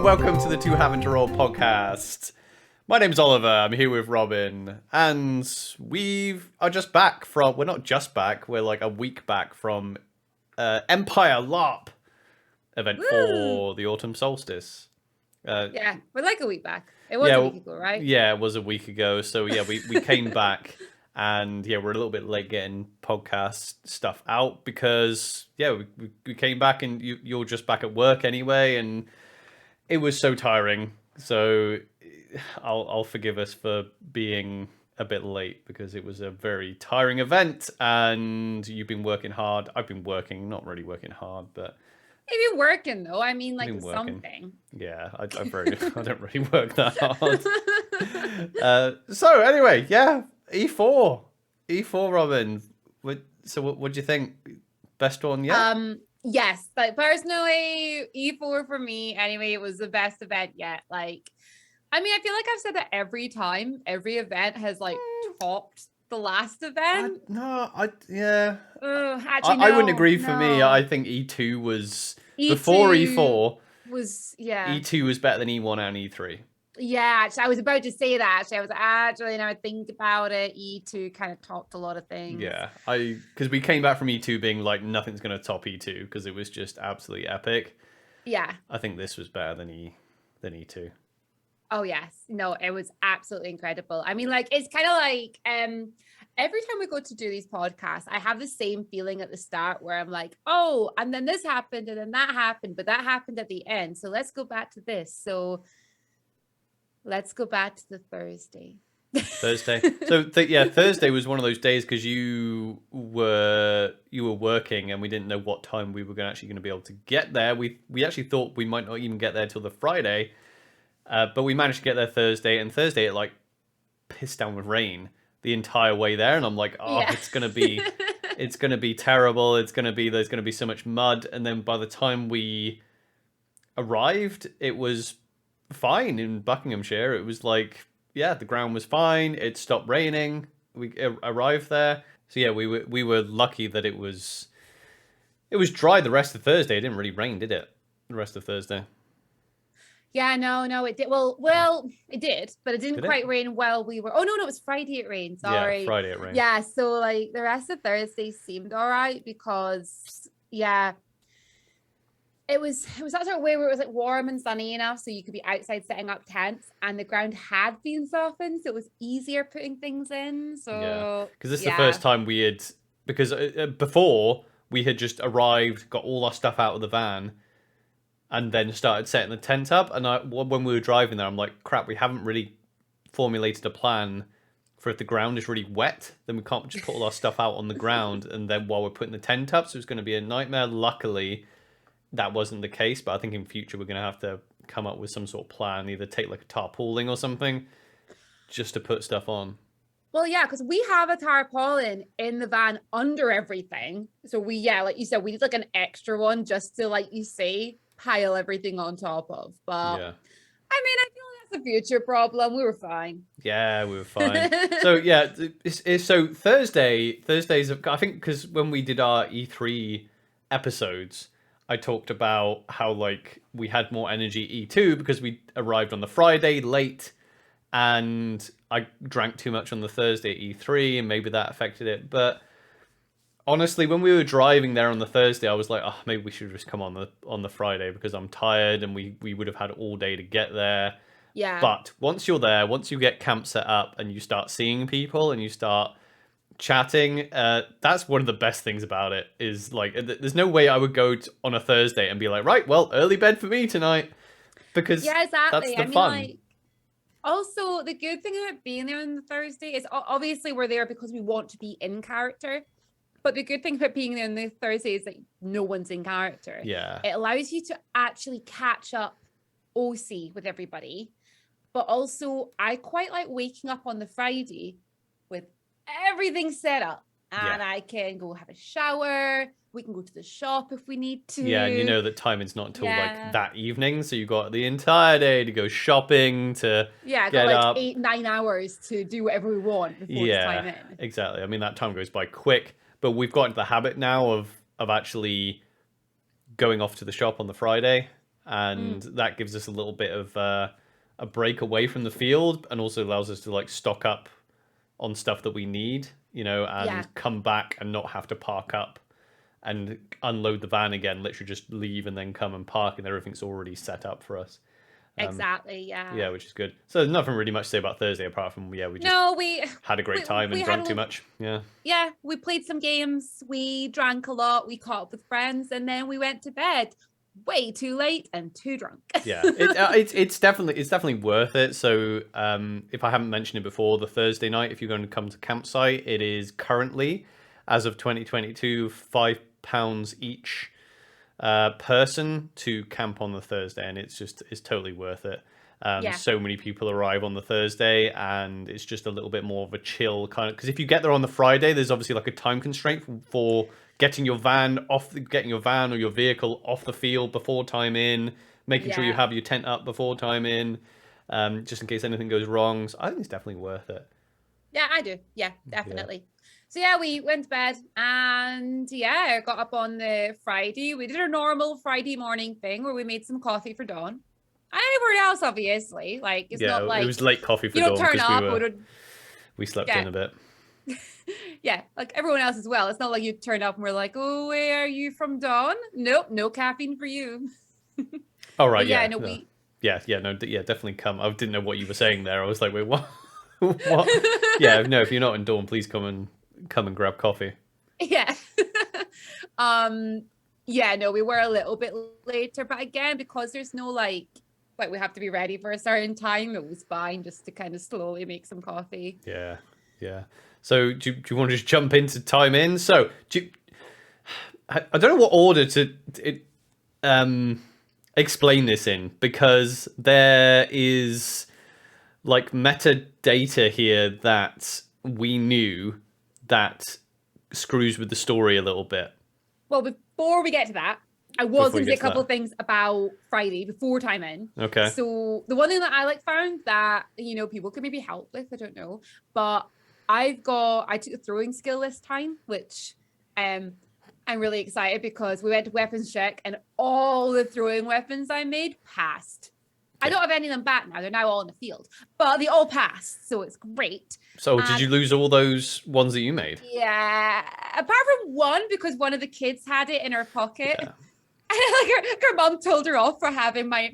welcome to the 2Have 2Role podcast. My name's Oliver, I'm here with Robin, and we're not just back, we're like a week back from Empire LARP event for the autumn solstice. Yeah, we're like a week back. It was a week ago, right? Yeah, it was a week ago, so yeah, we came back, and yeah, we're a little bit late getting podcast stuff out, because yeah, we came back, and you're just back at work anyway, and it was so tiring, so I'll forgive us for being a bit late because it was a very tiring event and you've been working hard. I've been working, not really working hard, but You've been working though. I mean, like something. Yeah, I don't really work that hard. So anyway, yeah, E4, Robin. What do you think? Best one yet? Yes, like personally, E4 for me anyway, it was the best event yet. Like, I mean, I feel like I've said that every time, every event has like topped the last event. Actually, I wouldn't agree. For me, I think E2 was before E4 was E2 was better than E1 and E3. Yeah, actually, I was about to say that. Actually, I was now I think about it. E2 kind of topped a lot of things. Yeah, because we came back from E2 being like nothing's going to top E2 because it was just absolutely epic. Yeah, I think this was better than E2. Oh yes, no, it was absolutely incredible. I mean, like it's kind of like every time we go to do these podcasts, I have the same feeling at the start where I'm like, oh, and then this happened, and then that happened, but that happened at the end. So let's go back to this. So let's go back to the Thursday. So Thursday was one of those days because you were working and we didn't know what time we were actually going to be able to get there. We actually thought we might not even get there till the Friday, but we managed to get there Thursday. And Thursday it like pissed down with rain the entire way there, and I'm like, it's gonna be terrible. There's gonna be so much mud. And then by the time we arrived, it was fine in Buckinghamshire. It was like, yeah, the ground was fine. It stopped raining. We arrived there. So yeah, we were lucky that it was dry the rest of Thursday. It didn't really rain, did it? The rest of Thursday. Yeah, no, it did. Well, it did, but it didn't quite rain while we were. Oh no, it was Friday it rained. Sorry. Yeah, Friday it rained. Yeah, so like the rest of Thursday seemed all right because it was that sort of way where it was like warm and sunny enough so you could be outside setting up tents, and the ground had been softened, so it was easier putting things in. So yeah, because this is the first time we had, because before we had just arrived, got all our stuff out of the van, and then started setting the tent up. And when we were driving there, I'm like, crap, we haven't really formulated a plan for if the ground is really wet, then we can't just put all our stuff out on the ground and then while we're putting the tent up, so it's going to be a nightmare. Luckily, that wasn't the case, but I think in future we're going to have to come up with some sort of plan, either take like a tarpaulin or something, just to put stuff on. Well, yeah, because we have a tarpaulin in the van under everything. So like you said, we did like an extra one just to, like you say, pile everything on top of. But yeah. I mean, I feel that's a future problem. We were fine. Yeah, we were fine. So yeah, so Thursdays, I think, because when we did our E3 episodes, I talked about how like we had more energy E2 because we arrived on the Friday late, and I drank too much on the Thursday at E3, and maybe that affected it. But honestly, when we were driving there on the Thursday, I was like, maybe we should just come on the Friday because I'm tired, and we would have had all day to get there. Yeah. But once you're there, once you get camp set up and you start seeing people and you start chatting, that's one of the best things about it. Is like, there's no way I would go on a Thursday and be like, right, well, early bed for me tonight, because that's the fun. Like, also, the good thing about being there on the Thursday is obviously we're there because we want to be in character. But the good thing about being there on the Thursday is that no one's in character. Yeah. It allows you to actually catch up OC with everybody. But also, I quite like waking up on the Friday with everything set up. And I can go have a shower. We can go to the shop if we need to. Yeah, and you know that timing's not until like that evening. So you've got the entire day to go shopping, to get like up. 8-9 hours to do whatever we want before the time in. Exactly. I mean, that time goes by quick. But we've got into the habit now of actually going off to the shop on the Friday and that gives us a little bit of a break away from the field, and also allows us to like stock up on stuff that we need, you know, and come back and not have to park up and unload the van again, literally just leave and then come and park, and everything's already set up for us. Exactly, Yeah, which is good. So there's nothing really much to say about Thursday apart from we just we had a great time and drank too much. Yeah, we played some games, we drank a lot, we caught up with friends, and then we went to bed way too late and too drunk. It's definitely worth it. So if I haven't mentioned it before, the Thursday night, if you're going to come to campsite, it is currently, as of 2022, £5 each person to camp on the Thursday, and it's totally worth it. So many people arrive on the Thursday, and it's just a little bit more of a chill kind of, because if you get there on the Friday, there's obviously like a time constraint for getting your van or your vehicle off the field before time in, making sure you have your tent up before time in, just in case anything goes wrong. So I think it's definitely worth it. Yeah, I do. Yeah, definitely. So yeah, we went to bed, and got up on the Friday. We did our normal Friday morning thing where we made some coffee for Dawn. Anywhere else, obviously. Like, it's not like it was late coffee for Dawn because we slept in a bit. Yeah, like everyone else as well. It's not like you turn up and we're like, oh, where are you from, Dawn? Nope, no caffeine for you. Oh right, definitely come. I didn't know what you were saying there. I was like, wait, what? What? Yeah, no, if you're not in Dawn, please come and grab coffee. Yeah. We were a little bit later, but again, because there's no like we have to be ready for a certain time, it was fine just to kind of slowly make some coffee. Yeah. So do you want to just jump into time in? So I don't know what order to explain this in, because there is like metadata here that we knew that screws with the story a little bit. Well, before we get to that, I was going to say a couple of things about Friday before time in. Okay. So the one thing that I found that, people could maybe help with, I don't know, but I took a throwing skill this time, which I'm really excited because we went to weapons check and all the throwing weapons I made passed. I don't have any of them back now. They're now all in the field, but they all passed. So it's great. So did you lose all those ones that you made? Yeah. Apart from one, because one of the kids had it in her pocket. Yeah. And her mom told her off for having my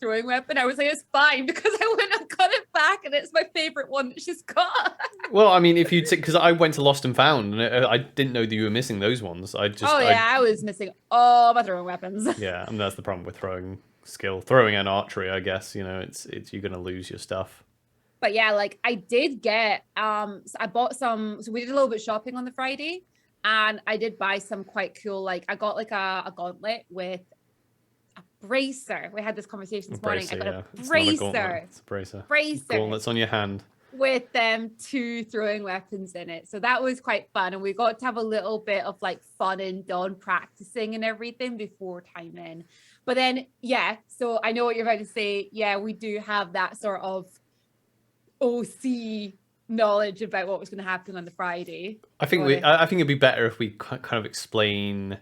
throwing weapon. I was like, it's fine, because I went and got it back, and it's my favorite one that she's got. Well, I mean, because I went to Lost and Found, and I didn't know that you were missing those ones. I was missing all my throwing weapons. Yeah, and that's the problem with throwing and archery, I guess. It's you're gonna lose your stuff. But yeah, I did get so I bought some. So we did a little bit of shopping on the Friday. And I did buy some quite cool, I got a gauntlet with a bracer. We had this conversation this morning. I got a bracer. It's a bracer. Bracer. Gauntlets on your hand. With 2 throwing weapons in it. So that was quite fun. And we got to have a little bit of fun and Dawn practicing and everything before time in. But then, so I know what you're about to say. Yeah, we do have that sort of OC knowledge about what was going to happen on the Friday. I think it'd be better if we kind of explain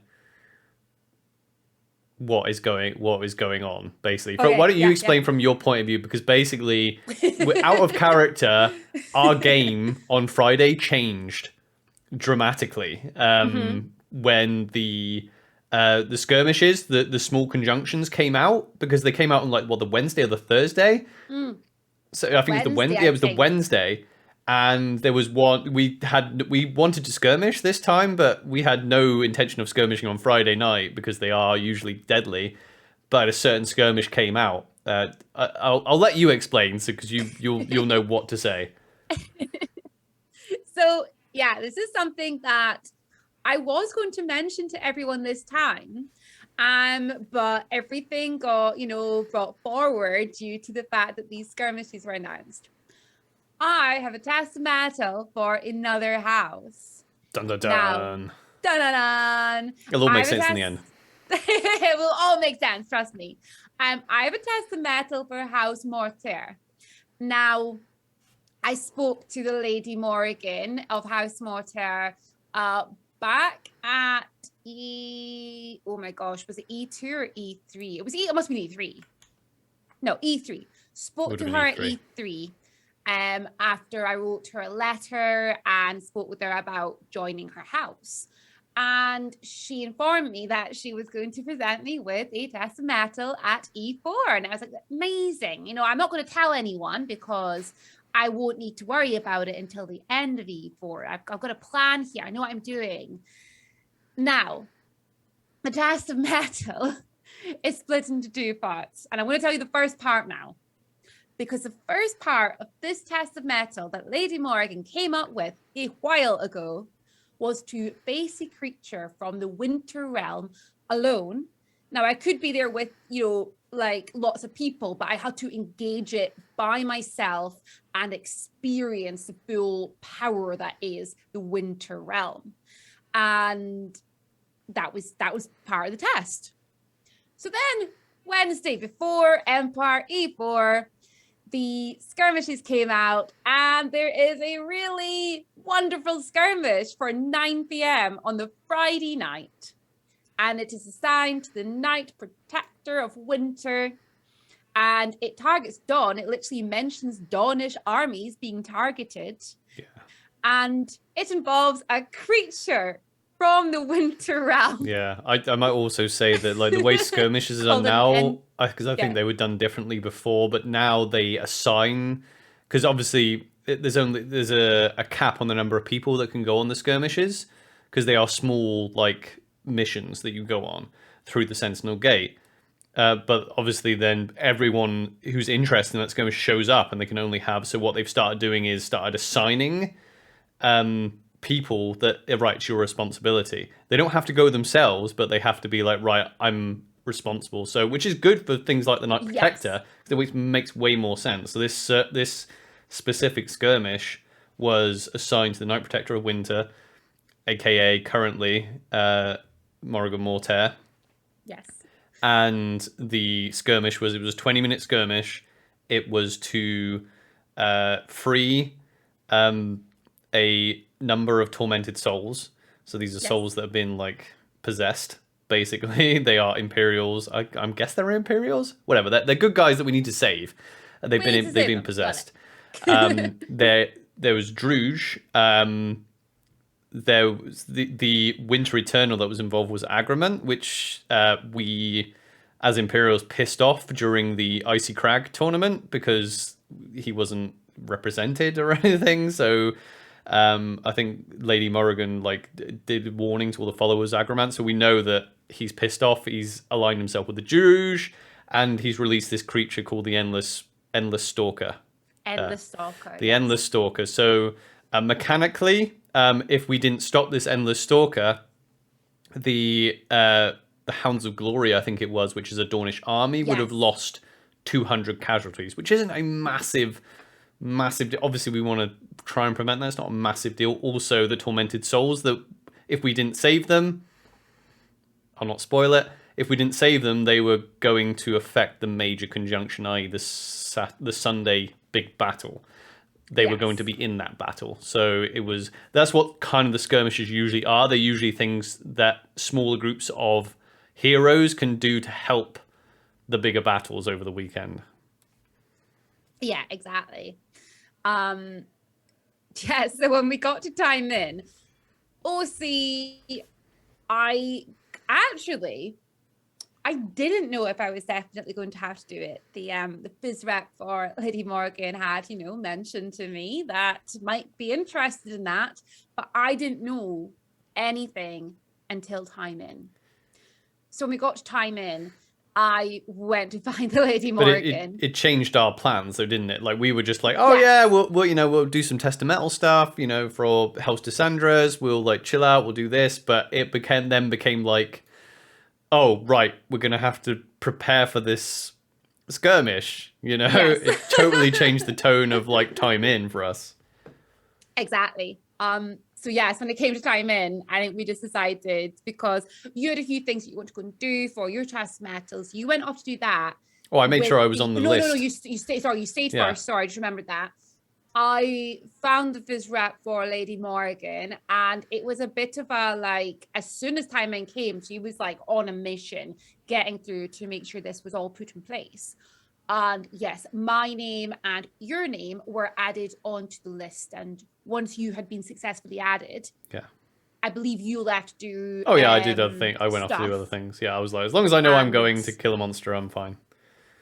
what is going on, basically. Okay, why don't you explain from your point of view, because basically we're out of character. Our game on Friday changed dramatically when the skirmishes, the small conjunctions came out, because they came out on the Wednesday or the Thursday. So I think it was the Wednesday. And there was one we wanted to skirmish this time, but we had no intention of skirmishing on Friday night because they are usually deadly. But a certain skirmish came out. I'll let you explain, because you'll know what to say. So yeah, this is something that I was going to mention to everyone this time, but everything got brought forward due to the fact that these skirmishes were announced. I have a testamental for another house. Dun dun dun. Now, dun dun dun. It'll all make sense in the end. It will all make sense, trust me. I have a testamental for House Mortier. Now, I spoke to the Lady Morrigan of House Mortier back at Oh my gosh, was it E2 or E3? It must be E3. No, E3. Spoke to her at E3 after I wrote her a letter and spoke with her about joining her house. And she informed me that she was going to present me with a test of metal at E4. And I was like, amazing. You know, I'm not going to tell anyone because I won't need to worry about it until the end of E4. I've got a plan here. I know what I'm doing. Now, the test of metal is split into two parts. And I'm going to tell you the first part now. Because the first part of this test of metal that Lady Morgan came up with a while ago was to face a creature from the Winter Realm alone. Now, I could be there with, you know, like lots of people, but I had to engage it by myself and experience the full power that is the Winter Realm. And that was part of the test. So then Wednesday before Empire E4, the skirmishes came out, and there is a really wonderful skirmish for 9 p.m. on the Friday night. And it is assigned to the Knight Protector of Winter. And it targets Dawn. It literally mentions Dawnish armies being targeted. Yeah. And it involves a creature from the Winter Realm. Yeah, I might also say that like the way skirmishes are done now, because I think they were done differently before, but now they assign, because obviously there's a cap on the number of people that can go on the skirmishes, because they are small like missions that you go on through the Sentinel Gate. But obviously then everyone who's interested in that skirmish shows up, and they can only have, so what they've started doing is started assigning people that, right, it's your responsibility. They don't have to go themselves, but they have to be like, right, I'm responsible. So, which is good for things like the Knight Protector, which makes way more sense. So this specific skirmish was assigned to the Knight Protector of Winter, aka currently Morrigan Mortair. Yes. And the skirmish was a 20-minute skirmish. It was to free a number of tormented souls. So these are souls that have been like possessed, basically. They are Imperials. I guess they're Imperials? Whatever. They're good guys that we need to save. They've been possessed. There was Druge. There was the Winter Eternal that was involved was Agrement, which we as Imperials pissed off during the Icy Crag tournament because he wasn't represented or anything. So I think Lady Morrigan like did warning to all the followers Agrement, so we know that he's pissed off. He's aligned himself with the Druge, and he's released this creature called the Endless Stalker. Endless Stalker. The Endless Stalker. So mechanically, if we didn't stop this Endless Stalker, the Hounds of Glory, I think it was, which is a Dawnish army, would have lost 200 casualties, which isn't a massive. Obviously, we want to try and prevent that. It's not a massive deal. Also, the Tormented Souls, that if we didn't save them, I'll not spoil it. If we didn't save them, they were going to affect the major conjunction, i.e. the Sunday big battle. They were going to be in that battle. So that's what kind of the skirmishes usually are. They're usually things that smaller groups of heroes can do to help the bigger battles over the weekend. Yeah, exactly. So when we got to time in, I didn't know if I was definitely going to have to do it. The biz rep for Lady Morgan had, mentioned to me that might be interested in that, but I didn't know anything until time in. So when we got to time in, I went to find the Lady Morgan. But it changed our plans, though, didn't it? Like we were just like, we'll do some test of metal stuff, for Hells Descendras. We'll like chill out. We'll do this, but it became like, oh right, we're gonna have to prepare for this skirmish. It totally changed the tone of like time in for us. Exactly. So yes, when it came to time in, I think we just decided, because you had a few things that you want to go and do for your test metals. You went off to do that. Oh, I made sure I was on the list. No, you stayed. Sorry, you stayed first. Sorry, I just remembered that. I found the first rep for Lady Morgan, and it was a bit of a like, as soon as timing came, she was like on a mission getting through to make sure this was all put in place. And yes, my name and your name were added onto the list. And once you had been successfully added, Yeah. I believe you left to do Oh yeah, I did other things. I went off to do stuff. other things. Yeah, I was like, as long as I know I'm going And to kill a monster, I'm fine.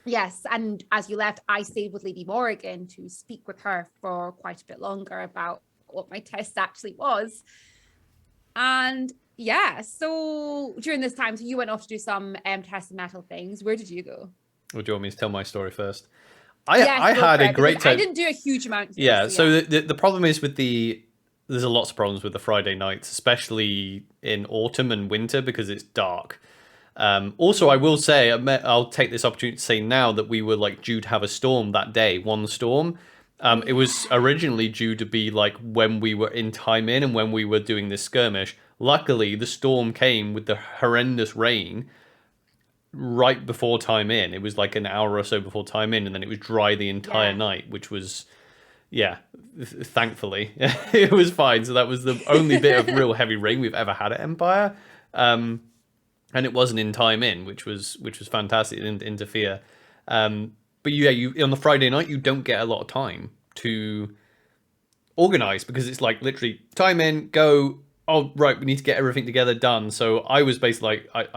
yes, and as you left, I stayed with Lady Morgan to speak with her for quite a bit longer about what my test actually was. And yeah, so during this time, so you went off to do some test and metal things. Where did you go? Or do you want me to tell my story first? Yes, I go had for a it, because great time. I didn't do a huge amount here. Yeah, So so the problem is with there's a lots of problems with the Friday nights, especially in autumn and winter because it's dark. Also, I will say, I'll take this opportunity to say now that we were like due to have a storm that day, one storm. It was originally due to be like when we were in time in and when we were doing this skirmish. Luckily, the storm came with the horrendous rain right before time in. It was like an hour or so before time in, and then it was dry the entire yeah. night, which was, yeah, thankfully it was fine. So that was the only bit of real heavy rain we've ever had at Empire. And it wasn't in time in, which was fantastic. It didn't interfere. But yeah, you on the Friday night you don't get a lot of time to organize because it's like literally time in, go. Oh right, we need to get everything together, done. So I was basically like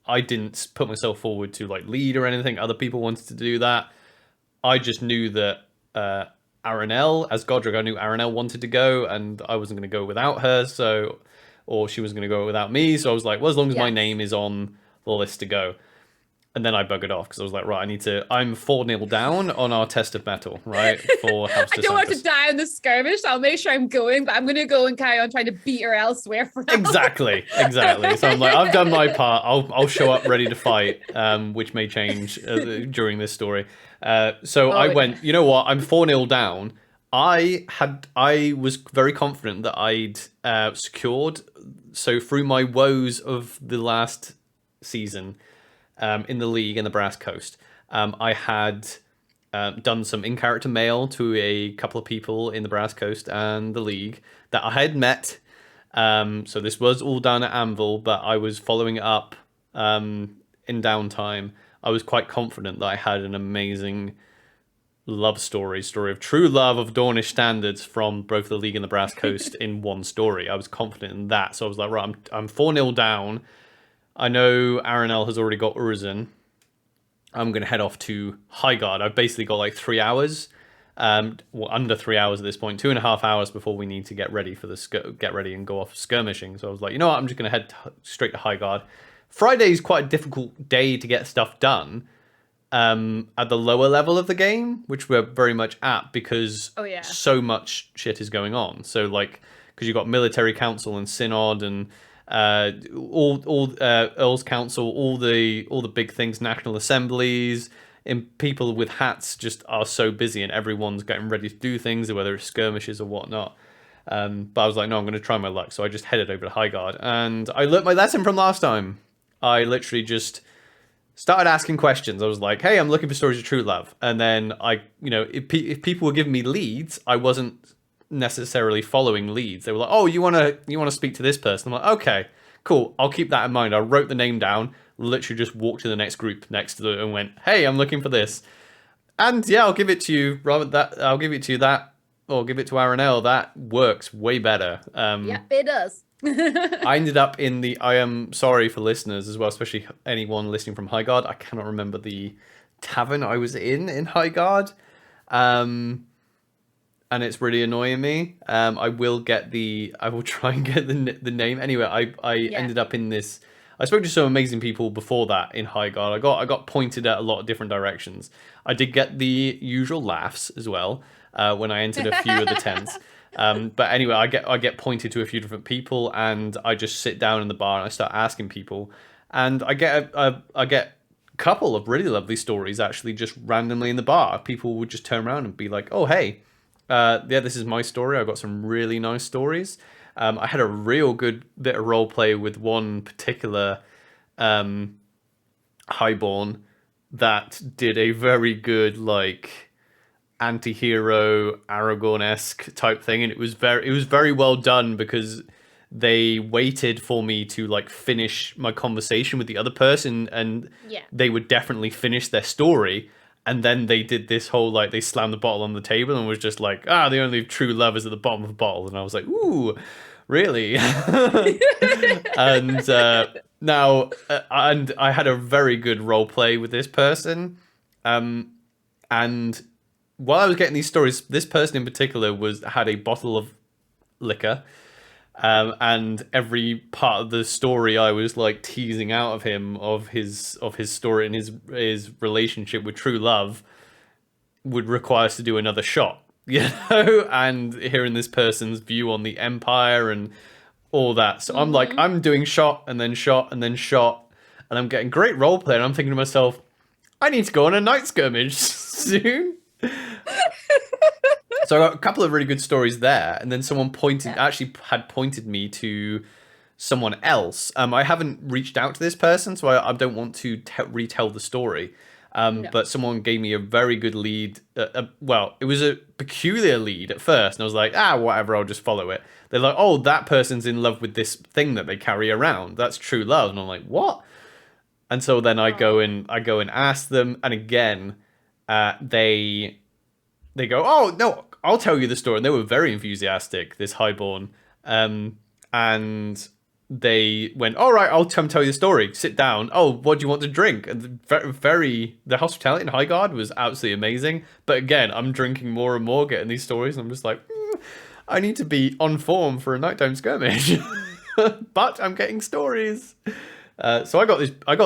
I didn't put myself forward to like lead or anything. Other people wanted to do that. I just knew that Aranel, as Godric, I knew Aranel wanted to go, and I wasn't going to go without her. So, or she was going to go without me. So I was like, well, as long as my Yes. name is on the list to go. And then I buggered off because I was like, right, I'm 4-0 down on our test of metal, right? For House I don't want to die in the skirmish. So I'll make sure I'm going, but I'm going to go and carry on trying to beat her elsewhere for now. Exactly. So I'm like, I've done my part. I'll show up ready to fight, which may change during this story. So I went, you know what? I'm 4-0 down. I was very confident that I'd secured. So through my woes of the last season, in the league in the Brass Coast, I had done some in-character mail to a couple of people in the Brass Coast and the league that I had met. So this was all done at Anvil, but I was following it up in downtime. I was quite confident that I had an amazing love story of true love of Dornish standards from both the league and the Brass Coast in one story. I was confident in that, so I was like, right, I'm 4-0 down. I know Aranel has already got Urizen. I'm going to head off to Highguard. I've basically got like 3 hours, under 3 hours at this point, 2.5 hours before we need to get ready for get ready and go off skirmishing. So I was like, you know what, I'm just going to head straight to Highguard. Friday is quite a difficult day to get stuff done at the lower level of the game, which we're very much at because so much shit is going on. So like, because you've got military council and synod and all Earl's Council, all the big things, national assemblies, and people with hats just are so busy, and everyone's getting ready to do things, whether it's skirmishes or whatnot. But I was like, no, I'm going to try my luck. So I just headed over to Highguard, and I learnt my lesson from last time. I literally just started asking questions. I was like, hey, I'm looking for stories of true love. And then if people were giving me leads, I wasn't necessarily following leads. They were like, oh, you want to speak to this person? I'm like, okay, cool. I'll keep that in mind. I wrote the name down, literally just walked to the next group next to it and went, hey, I'm looking for this. And yeah, I'll give it to you. I'll give it to you that, or give it to Aranel. That works way better. Yeah, it does. I ended up in I am sorry for listeners as well, especially anyone listening from Highguard. I cannot remember the tavern I was in Highguard. And it's really annoying me. I will try and get the name. Anyway, I ended up in this. I spoke to some amazing people before that in Highguard. I got pointed at a lot of different directions. I did get the usual laughs as well when I entered a few of the tents. But anyway, I get pointed to a few different people, and I just sit down in the bar and I start asking people, and I get a couple of really lovely stories actually just randomly in the bar. People would just turn around and be like, "Oh hey, yeah, this is my story. I've got some really nice stories." I had a real good bit of role play with one particular highborn that did a very good anti-hero Aragorn-esque type thing, and it was very well done because they waited for me to like finish my conversation with the other person, and Yeah. they would definitely finish their story, and then they did this whole like they slammed the bottle on the table and was just like, the only true love is at the bottom of the bottle, and I was like, ooh, really? And now and I had a very good role play with this person, and while I was getting these stories, this person in particular had a bottle of liquor, and every part of the story I was like teasing out of him of his story and his relationship with true love would require us to do another shot, and hearing this person's view on the Empire and all that. So I'm like, I'm doing shot and then shot and then shot, and I'm getting great role play, and I'm thinking to myself, I need to go on a night skirmish soon. So I got a couple of really good stories there, and then someone actually had pointed me to someone else. I haven't reached out to this person, so I don't want to retell the story. But someone gave me a very good lead. Well, it was a peculiar lead at first, and I was like, whatever, I'll just follow it. They're like, oh, that person's in love with this thing that they carry around. That's true love. And I'm like, what? And so then I go and ask them, and again, they go, oh no, I'll tell you the story. And they were very enthusiastic, this highborn, and they went, all right, I'll come tell you the story. Sit down. Oh, what do you want to drink? And the hospitality in Highguard was absolutely amazing. But again, I'm drinking more and more, getting these stories, and I'm just like, I need to be on form for a nighttime skirmish, but I'm getting stories. So I got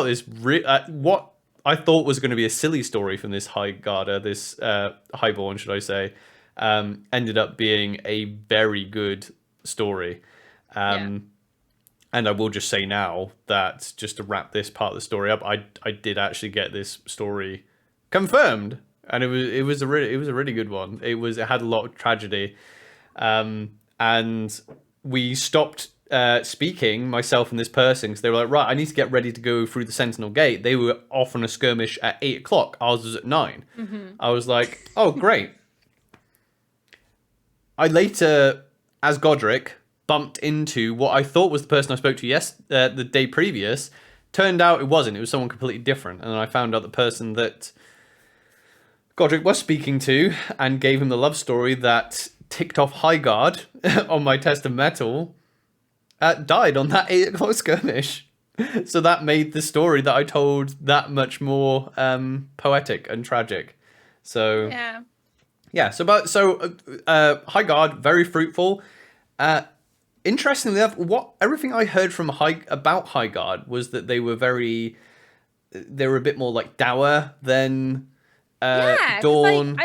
this. What I thought was going to be a silly story from this Highgarder, this highborn, should I say, ended up being a very good story. And I will just say now that, just to wrap this part of the story up, I did actually get this story confirmed, and it was a really good one. It had a lot of tragedy, and we stopped speaking, myself and this person, because they were like, right, I need to get ready to go through the Sentinel Gate. They were off on a skirmish at 8 o'clock. Ours was at 9. I was like, oh, great. I later, as Godric, bumped into what I thought was the person I spoke to the day previous. Turned out it wasn't. It was someone completely different. And I found out the person that Godric was speaking to and gave him the love story that ticked off Highguard on my test of metal died on that 8 o'clock skirmish. So that made the story that I told that much more poetic and tragic. So So Highguard, very fruitful. Interestingly enough, everything I heard from about Highguard was that they were a bit more like dour than Dawn.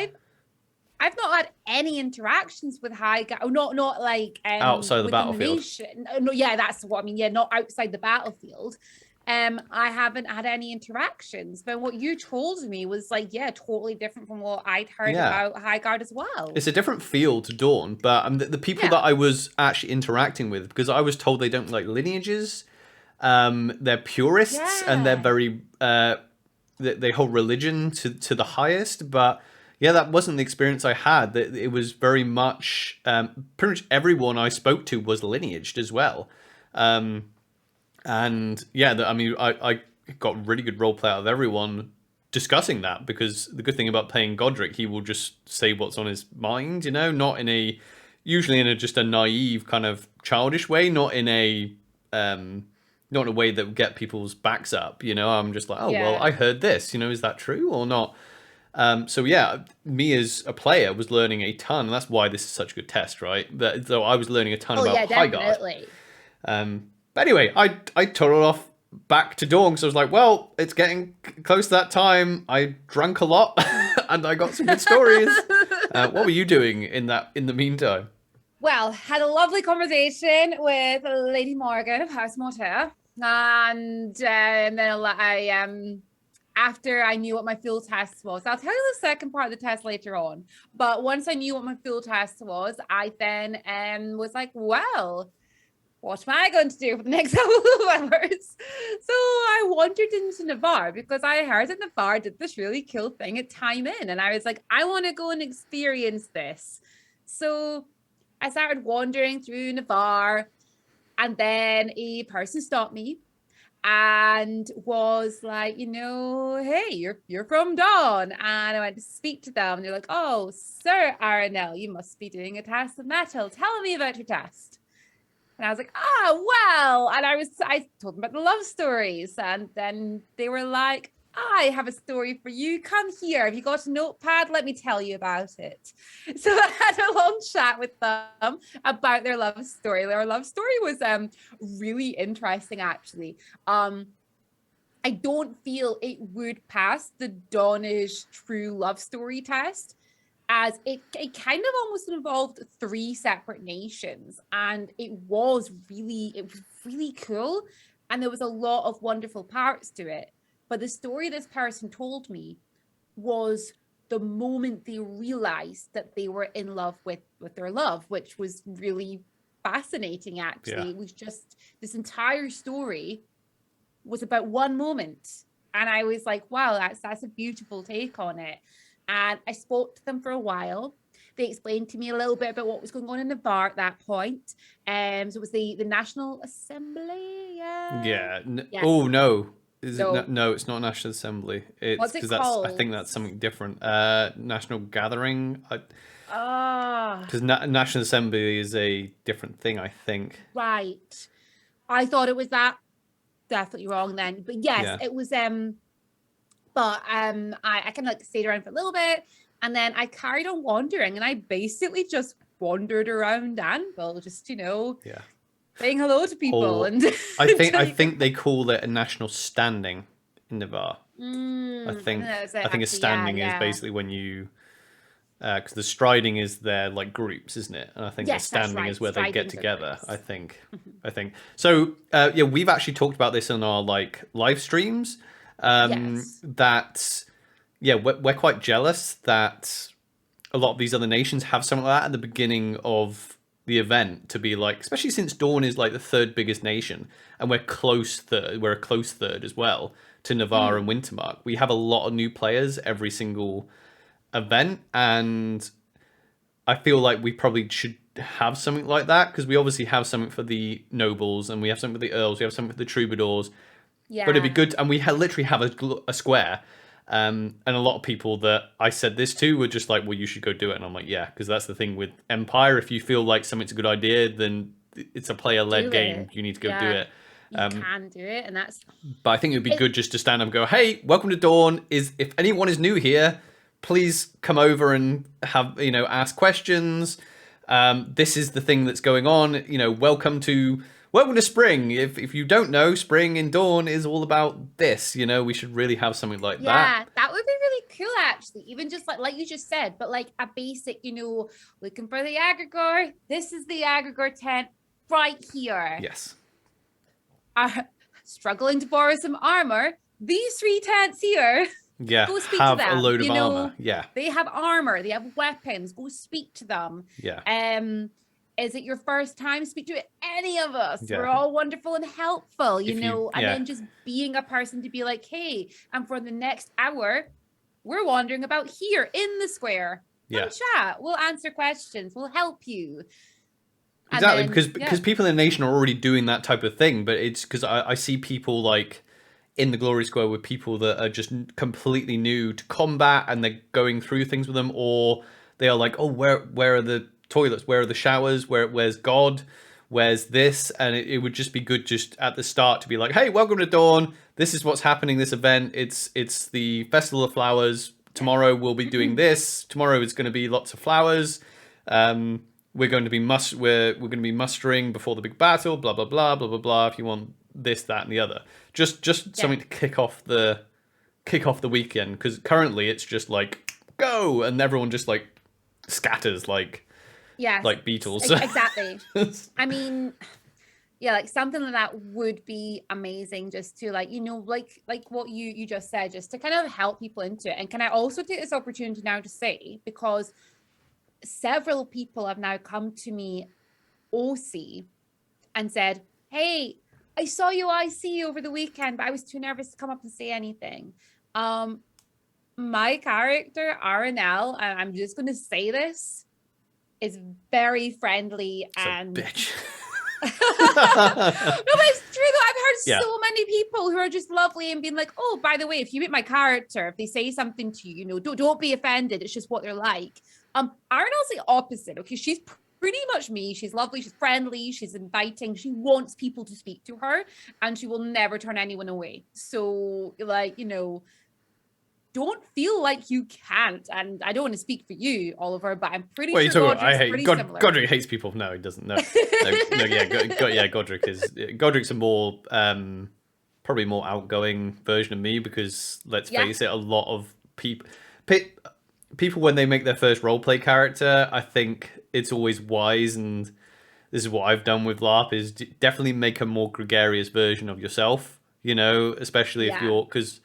I've not had any interactions with Highguard. Not like outside the battlefield. No, that's what I mean. Yeah, not outside the battlefield. I haven't had any interactions, but what you told me was like, totally different from what I'd heard about Highguard as well. It's a different feel to Dawn, but the people that I was actually interacting with, because I was told they don't like lineages, they're purists, and they're very they hold religion to the highest, but that wasn't the experience I had. It was very much pretty much everyone I spoke to was lineaged as well. And I got really good roleplay out of everyone discussing that, because the good thing about playing Godric, he will just say what's on his mind, not usually in just a naive kind of childish way, not in a way that would get people's backs up. I'm just like, well, I heard this, is that true or not? Me as a player was learning a ton, and that's why this is such a good test, right? So I was learning a ton about Highguard. But anyway, I totaled off back to Dawn, because I was like, well, it's getting close to that time. I drank a lot and I got some good stories. What were you doing in the meantime? Well, had a lovely conversation with Lady Morgan of House Mortar, and then I after I knew what my full test was. I'll tell you the second part of the test later on. But once I knew what my full test was, I then was like, well, what am I going to do for the next couple of hours? So I wandered into Navarre because I heard that Navarre did this really cool thing at Time In. And I was like, I want to go and experience this. So I started wandering through Navarre, and then a person stopped me and was like, hey, you're from Dawn. And I went to speak to them. And they're like, oh, Sir Aranel, you must be doing a test of metal. Tell me about your test. And I was like, well, and I told them about the love stories. And then they were like, I have a story for you. Come here. Have you got a notepad? Let me tell you about it. So I had a long chat with them about their love story. Their love story was really interesting, actually. I don't feel it would pass the Dawnish true love story test, as it kind of almost involved 3 separate nations, and it was really cool, and there was a lot of wonderful parts to it. But the story this person told me was the moment they realized that they were in love with their love, which was really fascinating, actually. It was just, this entire story was about one moment, and I was like, wow, that's a beautiful take on it. And I spoke to them for a while. They explained to me a little bit about what was going on in Navarre at that point. So it was the National Assembly. Yeah. Yes. Oh, no. Is it? No, it's not National Assembly. It's What's it because called? I think that's something different. National Gathering. Because National Assembly is a different thing, I think. Right. I thought it was that. Definitely wrong then. But yes, it was but I kind of like stayed around for a little bit, and then I carried on wandering, and I basically just wandered around Anvil, just saying hello to people. And I think they call it a national standing in Navarre. I think a standing is basically when you because the striding is their like groups, isn't it? And I think the standing is where they get together. I think so. We've actually talked about this on our like live streams. That we're quite jealous that a lot of these other nations have something like that at the beginning of the event, to be like, especially since Dawn is like the 3rd biggest nation, and we're a close third as well to Navarre and Wintermark. We have a lot of new players every single event, and I feel like we probably should have something like that, because we obviously have something for the nobles, and we have something for the earls, we have something for the troubadours. But it'd be good, and we literally have a square. And a lot of people that I said this to were just like, well, you should go do it. And I'm like, yeah, because that's the thing with Empire. If you feel like something's a good idea, then it's a player-led game. You need to go do it. You can do it, and that's... But I think it would be good just to stand up and go, hey, welcome to Dawn. If anyone is new here, please come over and have, ask questions. This is the thing that's going on. Welcome to spring. If you don't know, spring in Dawn is all about this. We should really have something like that. Yeah, that would be really cool, actually. Even just like you just said, but like a basic, looking for the Agrigor. This is the Agrigor tent right here. Yes. Struggling to borrow some armor. These 3 tents here. Yeah, go speak have to them. A load of armor. Yeah, they have armor. They have weapons. Go speak to them. Yeah. Is it your first time? Speak to any of us. Yeah. We're all wonderful and helpful, and then just being a person to be like, hey, and for the next hour, we're wandering about here in the square. Come chat. We'll answer questions. We'll help you. Exactly, because people in the nation are already doing that type of thing, but it's because I see people like in the Glory Square with people that are just completely new to combat, and they're going through things with them, or they are like, oh, where are the toilets, where are the showers, where's God, where's this? And it would just be good just at the start to be like, hey, welcome to Dawn, this is what's happening, this event, it's the Festival of Flowers, tomorrow we'll be doing this, tomorrow is going to be lots of flowers, we're going to be we're going to be mustering before the big battle, blah blah blah blah blah blah, if you want this, that and the other, just something to kick off the weekend, because currently it's just like go, and everyone just like scatters like beetles. Exactly. I mean, like something like that would be amazing, just to like what you just said, just to kind of help people into it. And can I also take this opportunity now to say, because several people have now come to me, OC, and said, hey, I saw you IC over the weekend, but I was too nervous to come up and say anything. My character, RNL, and I'm just going to say this, is very friendly and bitch. No, but it's true though. I've heard Yeah. so many people who are just lovely and being like, oh, by the way, if you meet my character, if they say something to you, you know, don't be offended. It's just what they're like. Arnold's the opposite. Okay, she's pretty much me. She's lovely, she's friendly, she's inviting, she wants people to speak to her, and she will never turn anyone away. So, like, you know, don't feel like you can't. And I don't want to speak for you, Oliver, but I'm pretty sure Godric's pretty similar. Godric hates people. No, he doesn't. No, Godric's a more probably more outgoing version of me, because let's face it, a lot of people when they make their first roleplay character, I think it's always wise, and this is what I've done with LARP, is definitely make a more gregarious version of yourself. You know, especially if you're, because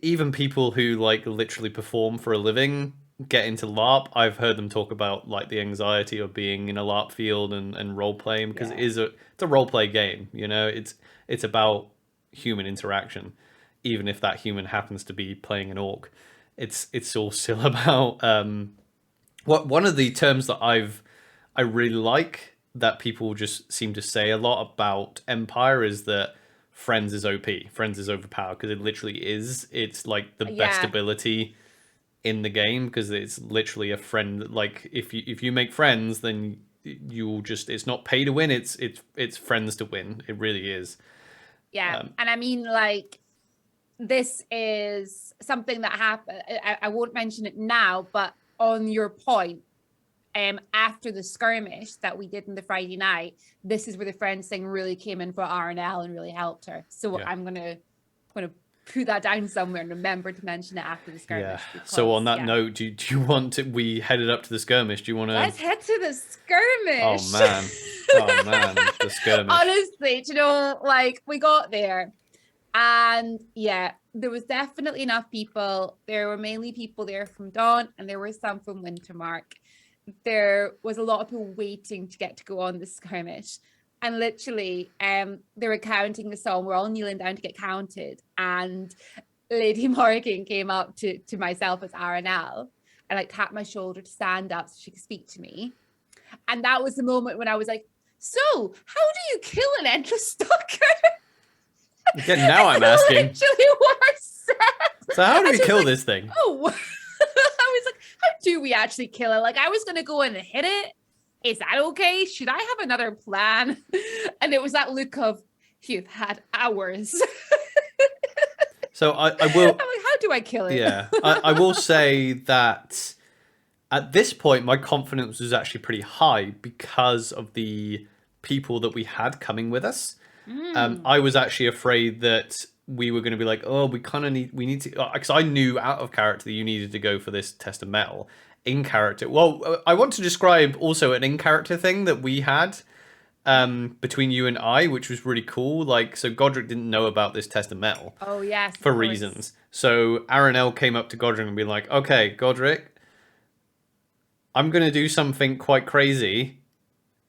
even people who like literally perform for a living get into LARP. I've heard them talk about like the anxiety of being in a LARP field and role playing, because it's a role play game. You know, it's about human interaction, even if that human happens to be playing an orc. It's all still about one of the terms that I really like that people just seem to say a lot about Empire is that Friends is OP. Friends is overpowered, because it literally is. It's like the best ability in the game, because it's literally a friend. Like if you make friends, then you'll just, it's not pay to win. It's friends to win. It really is. Yeah, and I mean, like, this is something that happened. I won't mention it now, but on your point, after the skirmish that we did on the Friday night, this is where the friends thing really came in for RNL and really helped her. So I'm gonna put that down somewhere and remember to mention it after the skirmish. Because, so on that note, do you want to? We headed up to the skirmish. Do you want to? Let's head to the skirmish. Oh man, the skirmish. Honestly, you know, like, we got there, and there was definitely enough people. There were mainly people there from Dawn, and there were some from Wintermark. There was a lot of people waiting to get to go on the skirmish, and literally they were counting the song. We're all kneeling down to get counted, and Lady Morgan came up to myself as RNL and like tapped my shoulder to stand up so she could speak to me. And that was the moment when I was like, so how do you kill an endless stalker? Again, now I'm asking. Literally what I said. So how do we kill this thing? Oh, I was like, how do we actually kill it? Like, I was going to go in and hit it. Is that okay? Should I have another plan? And it was that look of, you've had hours. So I will. I'm like, how do I kill it? Yeah, I will say that at this point, my confidence was actually pretty high because of the people that we had coming with us. I was actually afraid that we were going to be like, oh, we need to, because I knew out of character that you needed to go for this test of metal. In character, well, I want to describe also an in character thing that we had between you and I, which was really cool. Like, so Godric didn't know about this test of metal. Oh yes, for reasons. So RNL came up to Godric and be like, okay, Godric, I'm going to do something quite crazy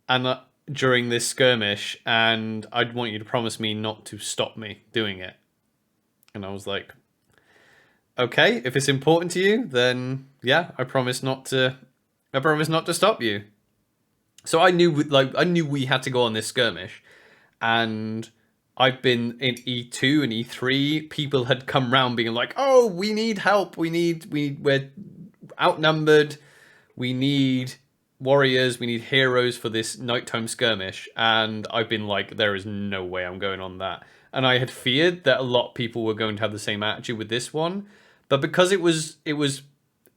and during this skirmish, and I'd want you to promise me not to stop me doing it. And I was like, okay, if it's important to you, then yeah, I promise not to stop you. So I knew we had to go on this skirmish, and I've been in E2 and E3. People had come round being like, "Oh, we need help. We're outnumbered. We need warriors. We need heroes for this nighttime skirmish." And I've been like, "There is no way I'm going on that." And I had feared that a lot of people were going to have the same attitude with this one, but because it was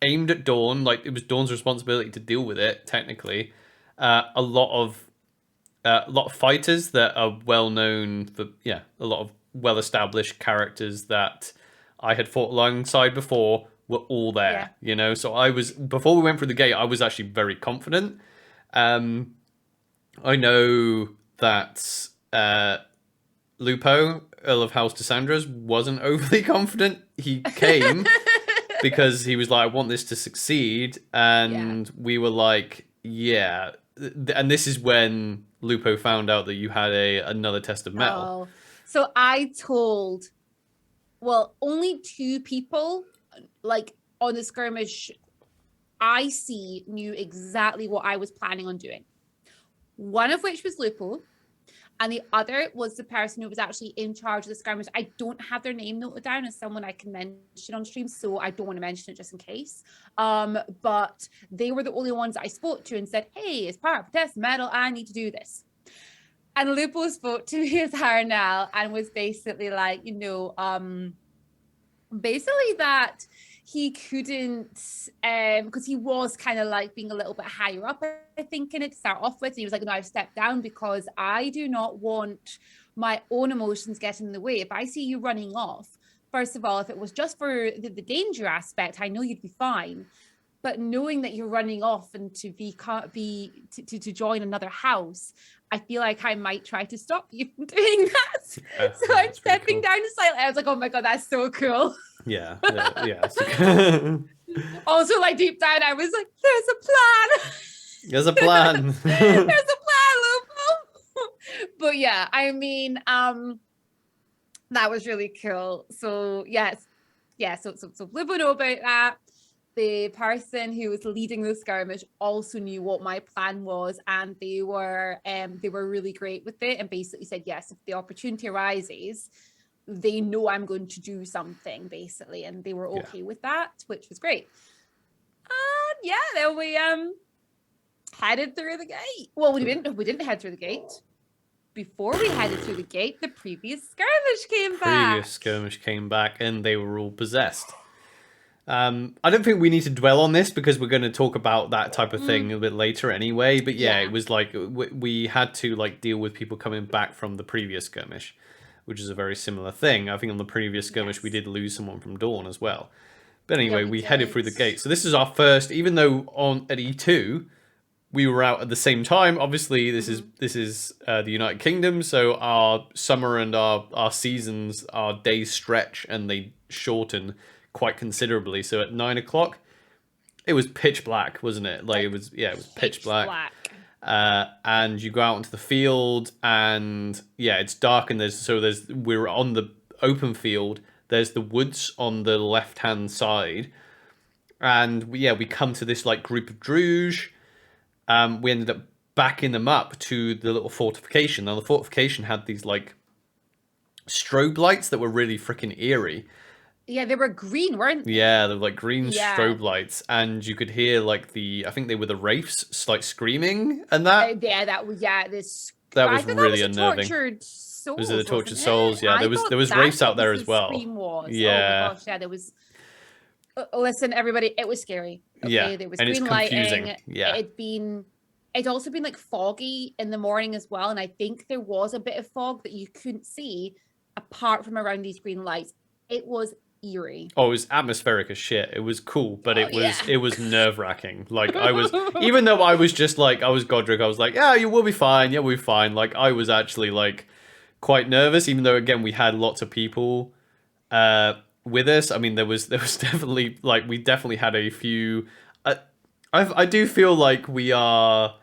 aimed at Dawn, like it was Dawn's responsibility to deal with it. Technically, a lot of fighters that are well known for, a lot of well established characters that I had fought alongside before were all there. You know, so I was, before we went through the gate, I was actually very confident. I know that Lupo, Earl of House Desandras, wasn't overly confident. He came because he was like, I want this to succeed. And we were like, yeah, and this is when Lupo found out that you had another test of metal. Oh, so I told, well, only 2 people, like on the skirmish I knew exactly what I was planning on doing. One of which was Lupo, and the other was the person who was actually in charge of the skirmish. I don't have their name noted down as someone I can mention on stream, so I don't want to mention it just in case. But they were the only ones that I spoke to and said, hey, as part of test metal, I need to do this. And Lupo spoke to me as Harnell and was basically like, basically that he couldn't, because he was kind of like being a little bit higher up, I think, in it to start off with. And he was like, no, I've stepped down because I do not want my own emotions getting in the way. If I see you running off, first of all, if it was just for the danger aspect, I know you'd be fine. But knowing that you're running off and to join another house, I feel like I might try to stop you from doing that. So I'm stepping down slightly. I was like, oh my God, that's so cool. Yeah. Also, like deep down, I was like, there's There's a plan. a plan. There's a plan, Lupo. But yeah, I mean, that was really cool. So yes. Yeah, so Lupo knew about that. The person who was leading the skirmish also knew what my plan was, and they were really great with it and basically said, yes, if the opportunity arises, they know I'm going to do something, basically, and they were okay with that, which was great. And yeah, then we headed through the gate. Well, we didn't head through the gate. Before we headed through the gate, the previous skirmish came back, and they were all possessed. I don't think we need to dwell on this because we're going to talk about that type of thing a bit later anyway. But yeah, it was like we had to like deal with people coming back from the previous skirmish, which is a very similar thing. I think on the previous skirmish we did lose someone from Dawn as well. But anyway, we headed through the gate. So this is our first, even though at E2 we were out at the same time. Obviously, this is the United Kingdom, so our summer and our seasons, our days stretch and they shorten quite considerably. So at 9 o'clock, it was pitch black, wasn't it? Like it was pitch black. And you go out into the field, and it's dark, and we're on the open field. There's the woods on the left hand side, and we come to this like group of Druge. We ended up backing them up to the little fortification. Now the fortification had these like strobe lights that were really freaking eerie. Yeah, they were green, weren't they? Yeah, they were like green strobe lights, and you could hear like I think they were the wraiths like screaming and that. That was really unnerving. Tortured souls, was it the tortured souls? Yeah, there was wraiths out there as well. Yeah. Oh my gosh, yeah, there was. Listen, everybody, it was scary. Okay? Yeah, there was and green it's confusing. lighting. Yeah, it'd also been like foggy in the morning as well, and I think there was a bit of fog that you couldn't see apart from around these green lights. It was eerie. Oh, it was atmospheric as shit. It was cool, but it was nerve-wracking. Like I was, even though I was just like, I was Godric, I was like, yeah, you will be fine. Yeah, we'll be fine. Like I was actually like quite nervous, even though again we had lots of people with us. I mean, there was definitely like we definitely had a few. I do feel like we are.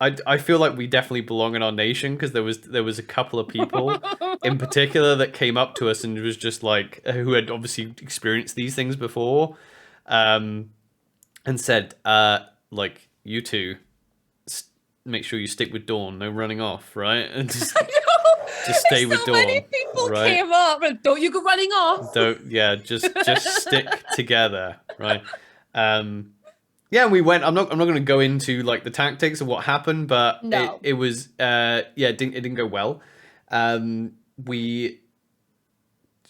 I feel like we definitely belong in our nation because there was a couple of people in particular that came up to us and was just like who had obviously experienced these things before, and said like you two make sure you stick with Dawn, no running off, right? And just stay with Dawn. Many people came up and don't you go running off. Just stick together, right? Yeah, we went. I'm not going to go into like the tactics of what happened, but it was it didn't go well.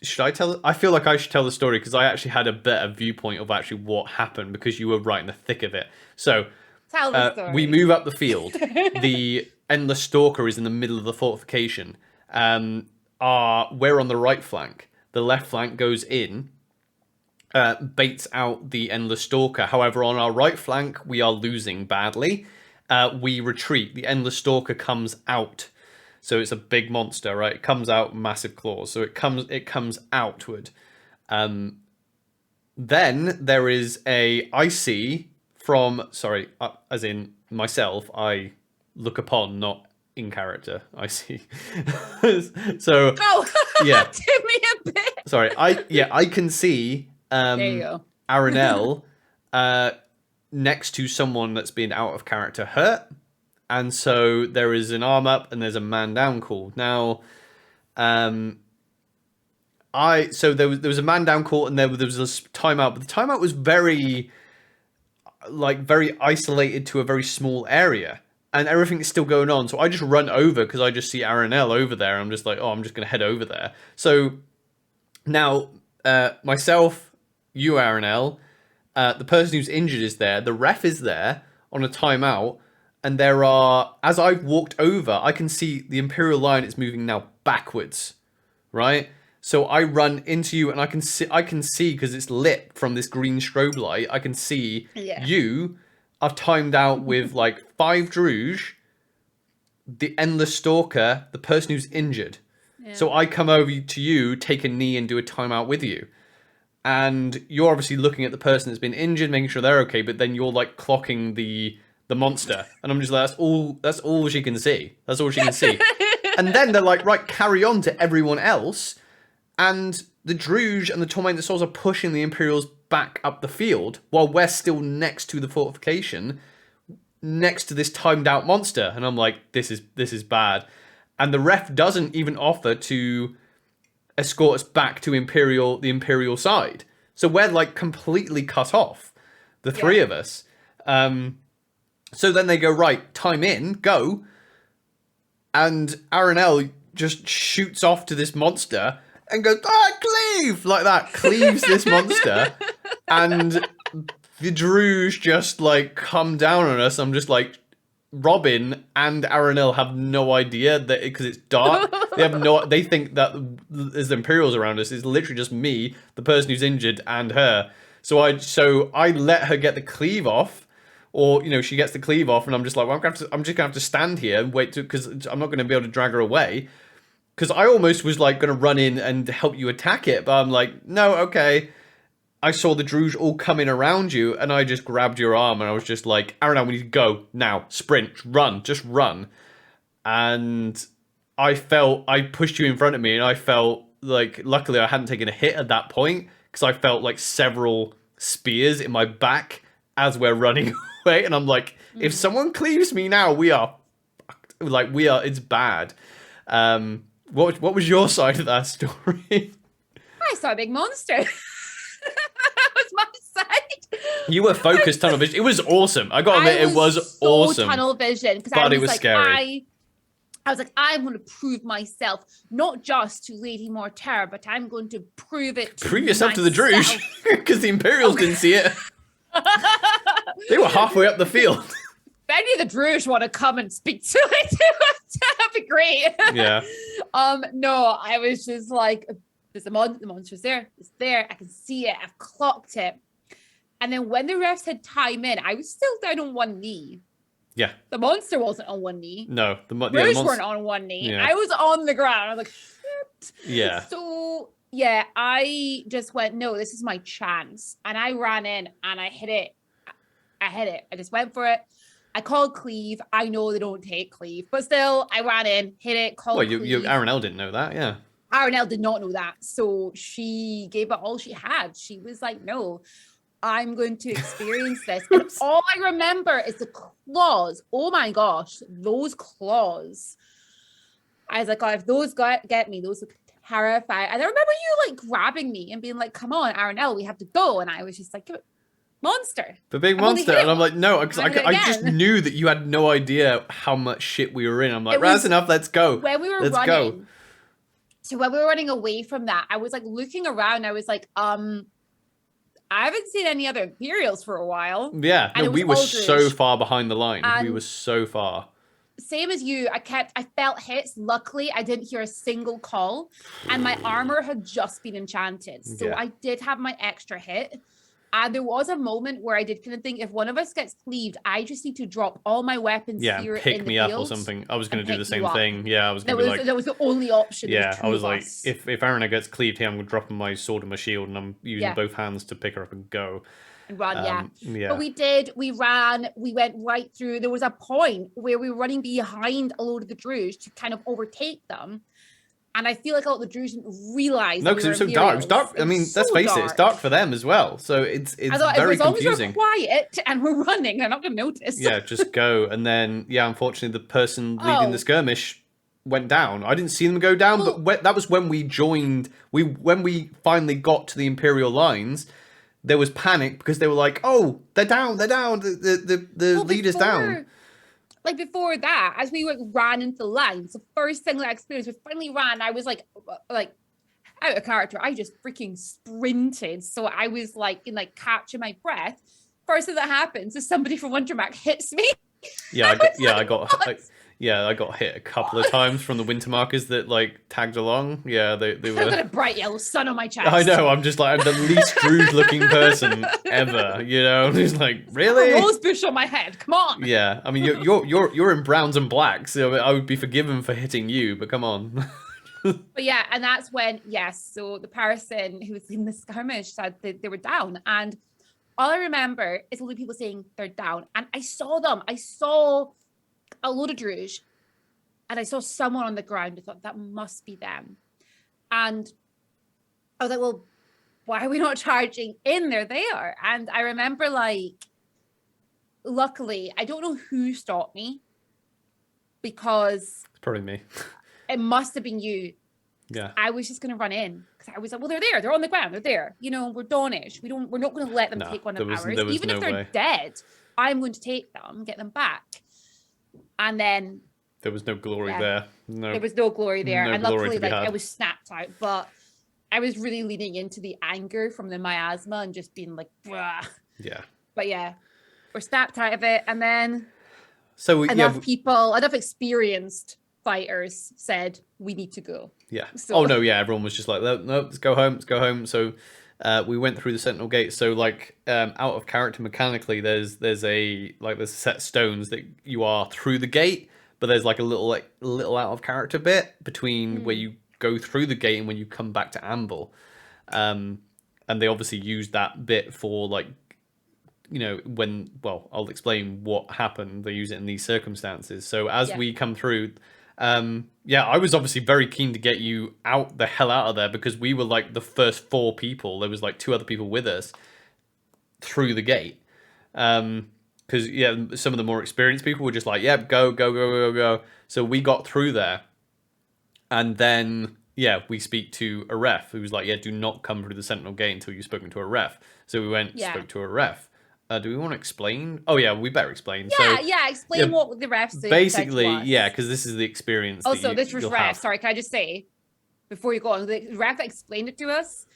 Should I tell? I feel like I should tell the story because I actually had a better viewpoint of actually what happened because you were right in the thick of it. So tell the story. We move up the field. The Endless Stalker is in the middle of the fortification. We're on the right flank. The left flank goes in. Baits out the Endless Stalker. However, on our right flank, we are losing badly. We retreat. The Endless Stalker comes out. So it's a big monster, right? It comes out, massive claws. So it comes outward. Then there is I see as in myself, I look upon, not in character. I see. So yeah, give me a bit. sorry. I can see There you go. Aranel next to someone that's been out of character hurt, and so there is an arm up and there's a man down call. Now, so there was a man down call and there was this timeout, but the timeout was very isolated to a very small area, and everything is still going on. So I just run over because I just see Aranel over there. I'm just like, oh, I'm just gonna head over there. So now, myself, you, Aranel, the person who's injured is there. The ref is there on a timeout, and there are, as I've walked over, I can see the Imperial line is moving now backwards, right? So I run into you, and I can see because it's lit from this green strobe light. I can see you are timed out with like 5 Druge, the Endless Stalker, the person who's injured. Yeah. So I come over to you, take a knee, and do a timeout with you. And you're obviously looking at the person that's been injured, making sure they're okay, but then you're like clocking the monster. And I'm just like, that's all she can see. That's all she can see. And then they're like, right, carry on to everyone else. And the Druge and the Tormented Souls are pushing the Imperials back up the field while we're still next to the fortification, next to this timed out monster. And I'm like, this is bad. And the ref doesn't even offer to escort us back to the Imperial side. So we're like completely cut off, the three of us. So then they go, right, time in, go. And Aranel just shoots off to this monster and goes, cleave! Like that, cleaves this monster. And the Druge just like come down on us. I'm just like, Robin and Aranel have no idea that because it's dark. They think that there's the Imperials around us. It's literally just me, the person who's injured, and her. So I let her get the cleave off, or she gets the cleave off, and I'm just like, well, I'm just gonna have to stand here and wait because I'm not gonna be able to drag her away. Because I almost was like gonna run in and help you attack it, but I'm like, no, okay. I saw the Druge all coming around you, and I just grabbed your arm, and I was just like, Aranel, we need to go now. Sprint, run, just run. And I pushed you in front of me, and I felt like, luckily I hadn't taken a hit at that point, because I felt like several spears in my back as we're running away, and I'm like, if someone cleaves me now, we are fucked. Like, it's bad. What was your side of that story? I saw a big monster. That was my side. You were focused tunnel vision. It was awesome. I gotta admit, it was awesome. Tunnel vision, but it was like, scary. I was like, I'm going to prove myself, not just to Lady Mortar, but I'm going to prove it to prove yourself myself. To the Druge, because the Imperials didn't see it. They were halfway up the field. If any of the Druge want to come and speak to it, that'd be great. Yeah. No, I was just like, the monster's there. It's there. I can see it. I've clocked it. And then when the refs had time in, I was still down on one knee. Yeah. The monster wasn't on one knee. No. The monster weren't on one knee. Yeah. I was on the ground. I was like, shit. Yeah. So, yeah, I just went, no, this is my chance. And I ran in and I hit it. I just went for it. I called cleave. I know they don't take cleave. But still, I ran in, hit it, called cleave. Aranel didn't know that, yeah. Aranel did not know that. So she gave it all she had. She was like, no, I'm going to experience this. And all I remember is the claws. Oh my gosh, those claws. I was like, God, if those get me, those look terrifying. And I remember you like grabbing me and being like, come on, Aranel, we have to go. And I was just like, monster. The big monster. And I'm like, no, because I just knew that you had no idea how much shit we were in. I'm like, that's enough, let's go. When we were running. So when we were running away from that, I was like looking around. I was like, I haven't seen any other Imperials for a while. Yeah, no, we were so far behind the line. We were so far. Same as you, I felt hits. Luckily, I didn't hear a single call, and my armor had just been enchanted. So I did have my extra hit. And there was a moment where I did kind of think, if one of us gets cleaved, I just need to drop all my weapons here pick me up or something. I was going to do the same thing. Yeah, I was going to be like... That was the only option. Yeah, I was like, if Aranel gets cleaved here, I'm dropping my sword and my shield, and I'm using both hands to pick her up and go. and run. Yeah. But we ran, we went right through. There was a point where we were running behind a load of the Druze to kind of overtake them. And I feel like a lot of the Druze didn't realize. No, because it was so dark. It was dark. I mean, let's face it, it's dark for them as well. So it's very as long confusing. as we're quiet and we're running, they're not going to notice. Yeah, just go. And then, unfortunately, the person leading the skirmish went down. I didn't see them go down, but that was when we joined. When we finally got to the Imperial lines, there was panic because they were like, "Oh, they're down! They're down! The leader's down." Like before that, as we ran into the lines, the first thing that I experienced, we finally ran. I was like out of character. I just freaking sprinted. So I was like catching my breath. First thing that happens is somebody from Wintermark hits me. Yeah, I got hit a couple of times from the Wintermarkers that tagged along. Yeah, they were. I've got a bright yellow sun on my chest. I know. I'm just I'm the least Druze looking person ever. You know, I'm just really. A rose bush on my head. Come on. Yeah, I mean you're in browns and blacks, so I would be forgiven for hitting you, but come on. But yeah, and that's when so the person who was in the skirmish said that they were down, and all I remember is only people saying they're down, and I saw them. I saw a load of Druze, and I saw someone on the ground. I thought that must be them, and I was like, well, why are we not charging in? There they are. And I remember luckily, I don't know who stopped me, because it's probably me. It must have been you. Yeah. I was just going to run in because I was like, well, they're there. They're on the ground. They're there. You know, we're Dawnish. We're not going to let them take one of ours. Even if they're dead, I'm going to take them, get them back. And then there was no glory there. No, there was no glory there. No, and luckily, I was snapped out. But I was really leaning into the anger from the miasma and just being like, bruh. Yeah. But yeah, we're snapped out of it. And then enough experienced fighters said, we need to go. Yeah. So, everyone was just like, no, let's go home. So we went through the Sentinel Gate. So out of character mechanically, there's a set stones that you are through the gate, but there's a little out of character bit between where you go through the gate and when you come back to Amble. And they obviously used that bit for I'll explain what happened. They use it in these circumstances. So as we come through, I was obviously very keen to get you the hell out of there because we were the first 4 people. There was 2 other people with us through the gate. Because some of the more experienced people were just go. So we got through there, and then we speak to a ref who was do not come through the Sentinel Gate until you've spoken to a ref. So we went spoke to a ref. Do we want to explain? Oh yeah, we better explain. Explain what the refs do. Basically, because this is the experience. Also, this was ref. Sorry, can I just say before you go on, the ref that explained it to us.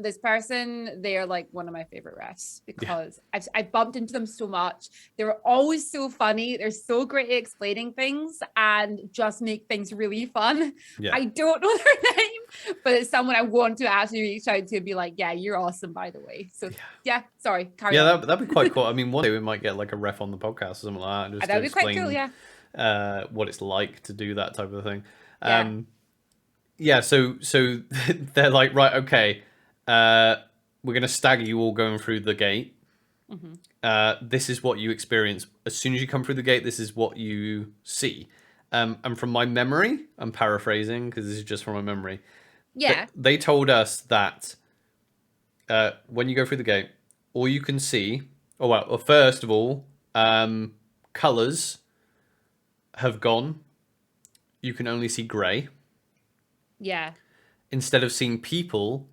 This person, they're one of my favorite refs because I bumped into them so much. They were always so funny. They're so great at explaining things and just make things really fun. Yeah. I don't know their name, but it's someone I want to actually reach out to and be like, yeah, you're awesome, by the way. So sorry. Carry on. That'd be quite cool. I mean, one day we might get a ref on the podcast or something like that. Just that'd be quite cool, what it's like to do that type of thing. So they're right, okay. We're going to stagger you all going through the gate. Mm-hmm. This is what you experience. As soon as you come through the gate, this is what you see. And from my memory, I'm paraphrasing because this is just from my memory. Yeah. They told us that when you go through the gate, all you can see... first of all, colours have gone. You can only see grey. Yeah. Instead of seeing people...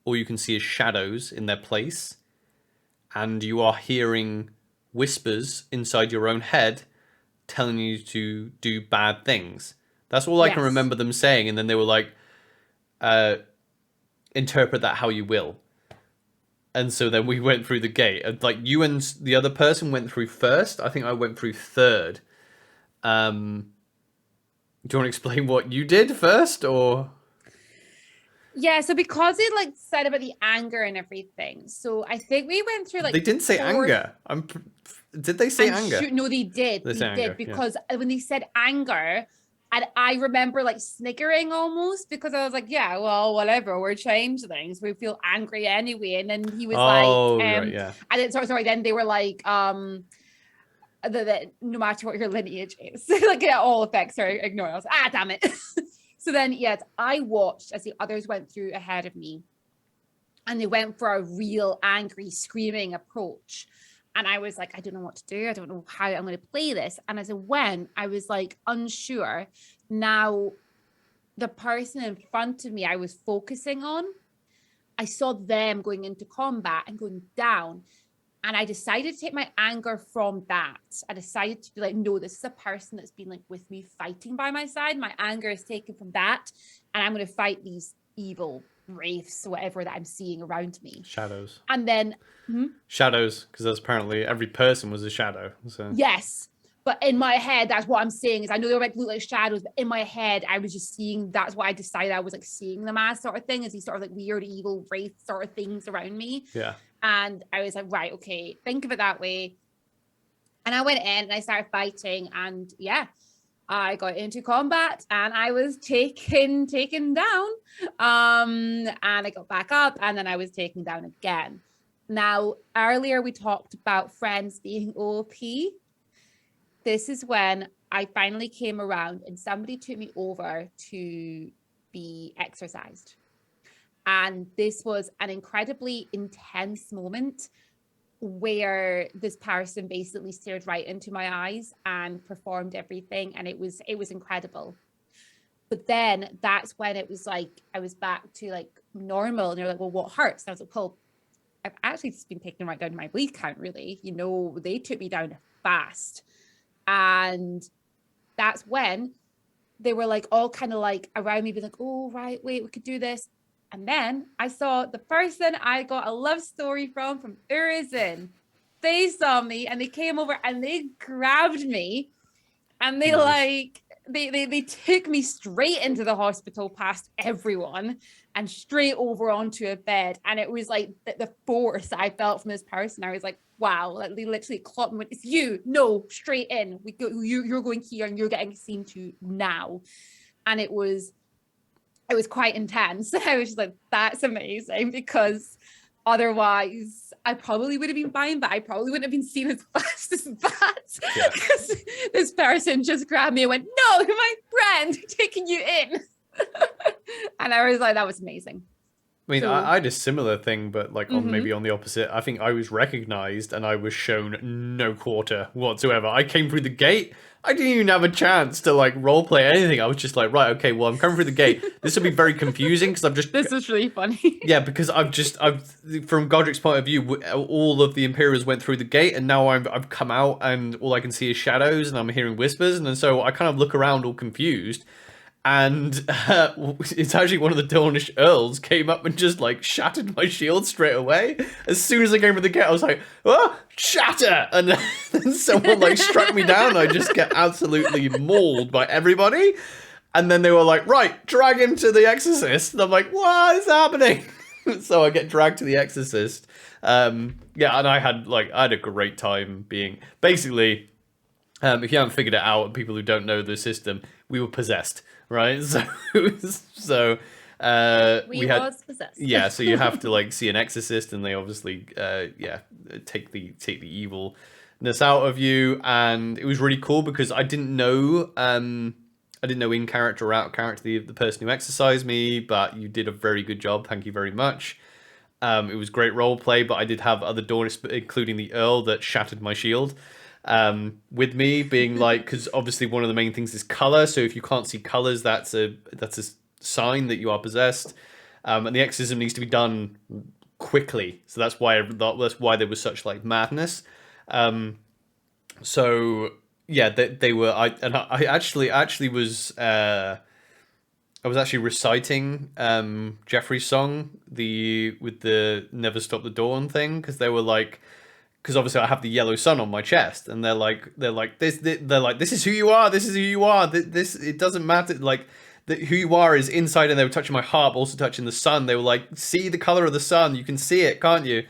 all you can see is shadows in their place, and you are hearing whispers inside your own head telling you to do bad things. That's all I can remember them saying, and then they were interpret that how you will. And so then we went through the gate. You and the other person went through first. I think I went through third. Do you want to explain what you did first, or...? Yeah, so because it said about the anger and everything, so I think we went through they didn't say anger. Did they say anger? No, they did. They did because when they said anger, And I remember like sniggering almost because I was like, yeah, well, whatever, we're changelings. We feel angry anyway. And then he was Oh, like, right, yeah. and then sorry, then they were like, that no matter what your lineage is, like it all affects her. Ignore it. I was like, damn it. So then, yes, I watched as the others went through ahead of me, and they went for a real angry, screaming approach. And I was like, I don't know what to do. I don't know how I'm going to play this. And as I went, I was like unsure. Now, the person in front of me, I was focusing on, I saw them going into combat and going down. And I decided to take my anger from that. I decided to be like, no, this is a person that's been like with me fighting by my side. My anger is taken from that. And I'm going to fight these evil wraiths, whatever that I'm seeing around me. Shadows. And then... Shadows, because that's apparently every person was a shadow. So Yes. But in my head, that's what I'm saying is I know they might look like shadows, but in my head, I was just seeing, that's what I decided I was like seeing them as sort of thing, as these sort of like weird, evil, wraith sort of things around me. Yeah. And I was like, right, okay, think of it that way. And I went in and I started fighting, and yeah, I got into combat and I was taken down. And I got back up and then I was taken down again. Now, earlier we talked about friends being OP. This is when I finally came around and somebody took me over to be exercised. And this was an incredibly intense moment where this person basically stared right into my eyes and performed everything. And it was incredible. But then that's when it was like, I was back to like normal. And they're like, well, what hurts? And I was like, well, I've actually just been taken right down to my bleed count, really. You know, they took me down fast. And that's when they were like all kind of like around me, being like, oh, right, wait, we could do this. And then I saw the person I got a love story from Thurs-Friday. They saw me and they came over and they grabbed me and they like, they took me straight into the hospital past everyone and straight over onto a bed. And it was like the force I felt from this person. I was like, wow, like they literally clocked me. It's you. No, straight in. We go. You're going here and you're getting seen to now. And it was quite intense. I was just like, that's amazing, because otherwise I probably would have been fine, but I probably wouldn't have been seen as fast as that. Because this person just grabbed me and went, no, you're my friend, taking you in. And I was like, that was amazing. I mean, I had a similar thing, but like on maybe on the opposite. I think I was recognized and I was shown no quarter whatsoever. I came through the gate. I didn't even have a chance to like roleplay anything. I was just like, right, okay, well, I'm coming through the gate. This will be very confusing because I've just... This is really funny. Yeah, because I've from Godric's point of view, all of the Imperials went through the gate, and now I've come out, and all I can see is shadows, and I'm hearing whispers, and so I kind of look around all confused. And it's actually one of the Dornish earls came up and just like shattered my shield straight away. As soon as I came through the gate, I was like, oh, shatter! And then someone like struck me down. And I just get absolutely mauled by everybody. And then they were like, right, drag him to the Exorcist. And I'm like, what is happening? So I get dragged to the Exorcist. Yeah, and I had a great time being basically. If you haven't figured it out, people who don't know the system, we were possessed. Right, so we had possessed. Yeah, so you have to like see an exorcist, and they obviously take the evilness out of you, and it was really cool because I didn't know in character or out of character the person who exorcised me, but you did a very good job. Thank you very much. It was great role play, but I did have other Dornish, including the Earl, that shattered my shield. With me being like, because obviously one of the main things is color, so if you can't see colors, that's a sign that you are possessed, and the exorcism needs to be done quickly, so that's why there was such like madness. So yeah, they were. I actually was I was actually reciting Jeffrey's song, with the Never Stop the Dawn thing, because they were like, because obviously I have the yellow sun on my chest, and they're like this is who you are. This is who you are. This it doesn't matter. Like who you are is inside, and they were touching my heart, but also touching the sun. They were like, see the color of the sun. You can see it, can't you?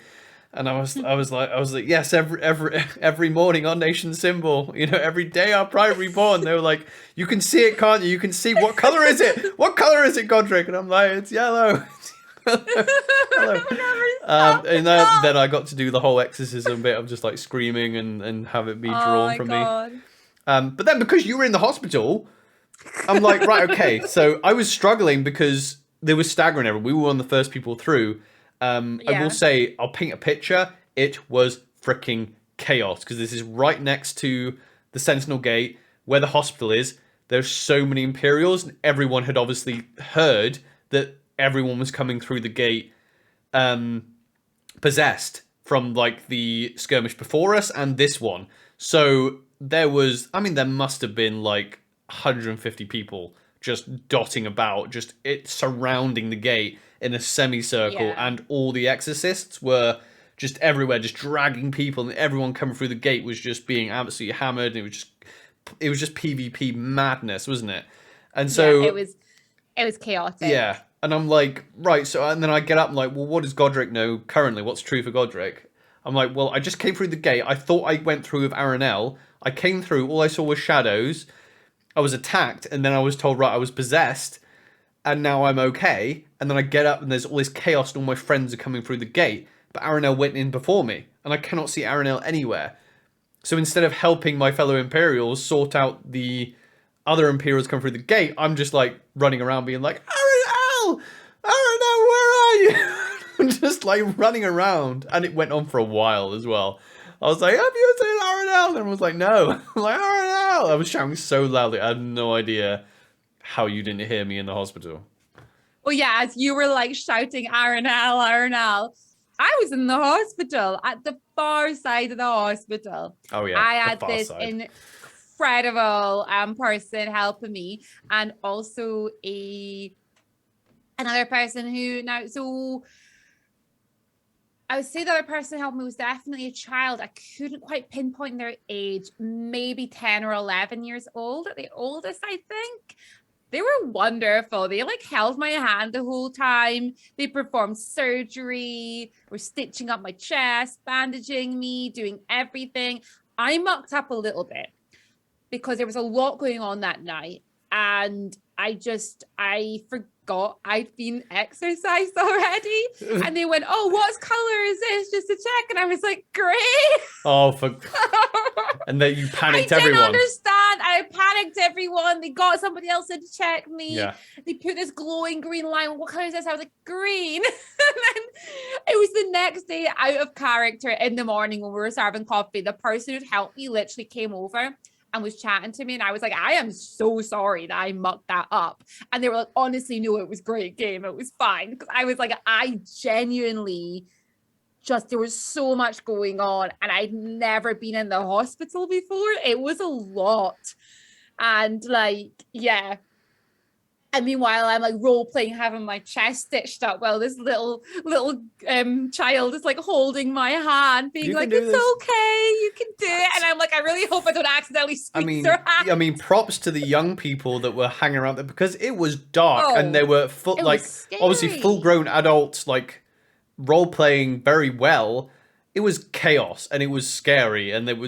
And I was like, yes, every morning our nation's symbol, every day our pride reborn. They were like, you can see it, can't you? You can see, what color is it? What color is it, Godric? And I'm like, it's yellow. Hello. Then I got to do the whole exorcism bit of just like screaming and have it be drawn from me. But then because you were in the hospital, I'm like, right, okay. So I was struggling because there was staggering everyone. We were one of the first people through. I will say, I'll paint a picture. It was freaking chaos because this is right next to the Sentinel Gate where the hospital is. There's so many Imperials, and everyone had obviously heard that everyone was coming through the gate possessed from like the skirmish before us and this one. So there must have been like 150 people just dotting about, just surrounding the gate in a semicircle, and all the exorcists were just everywhere, just dragging people, and everyone coming through the gate was just being absolutely hammered, and it was just PvP madness, wasn't it? And so it was chaotic. Yeah. And I'm like, right, so, and then I get up and like, well, what does Godric know currently? What's true for Godric? I'm like, well, I just came through the gate. I thought I went through with Aranel. I came through, all I saw was shadows. I was attacked, and then I was told, right, I was possessed, and now I'm okay. And then I get up, and there's all this chaos, and all my friends are coming through the gate. But Aranel went in before me, and I cannot see Aranel anywhere. So instead of helping my fellow Imperials sort out the other Imperials come through the gate, I'm just like running around being like, Aranel, where are you? I'm just like running around, and it went on for a while as well. I was like, have you seen Aranel? And everyone was like, no. I'm like, Aranel. I was shouting so loudly, I had no idea how you didn't hear me in the hospital. Well, yeah, as you were like shouting Aranel, I was in the hospital at the far side of the hospital. Oh yeah, I had this incredible person helping me, and also another person who I would say the other person who helped me was definitely a child. I couldn't quite pinpoint their age, maybe 10 or 11 years old at the oldest, I think. They were wonderful. They like held my hand the whole time. They performed surgery, were stitching up my chest, bandaging me, doing everything. I mucked up a little bit because there was a lot going on that night. And I forgot I'd been exercised already. And they went, oh, what color is this? Just to check. And I was like, gray. Oh, and then you panicked everyone. I didn't understand. I panicked everyone. They got somebody else in to check me. Yeah. They put this glowing green line. What color is this? I was like, green. And then it was the next day out of character in the morning when we were serving coffee. The person who'd helped me literally came over and was chatting to me, and I was like, I am so sorry that I mucked that up. And they were like, honestly, no, it was a great game. It was fine. Because I was like, I genuinely there was so much going on, and I'd never been in the hospital before. It was a lot. And like, yeah. And meanwhile, I'm like role playing, having my chest stitched up while this little child is like holding my hand, being like, "It's okay, you can do it." And I'm like, I really hope I don't accidentally squeeze their hand. I mean, props to the young people that were hanging around there, because it was dark and they were obviously full-grown adults, like role playing very well. It was chaos and it was scary, and it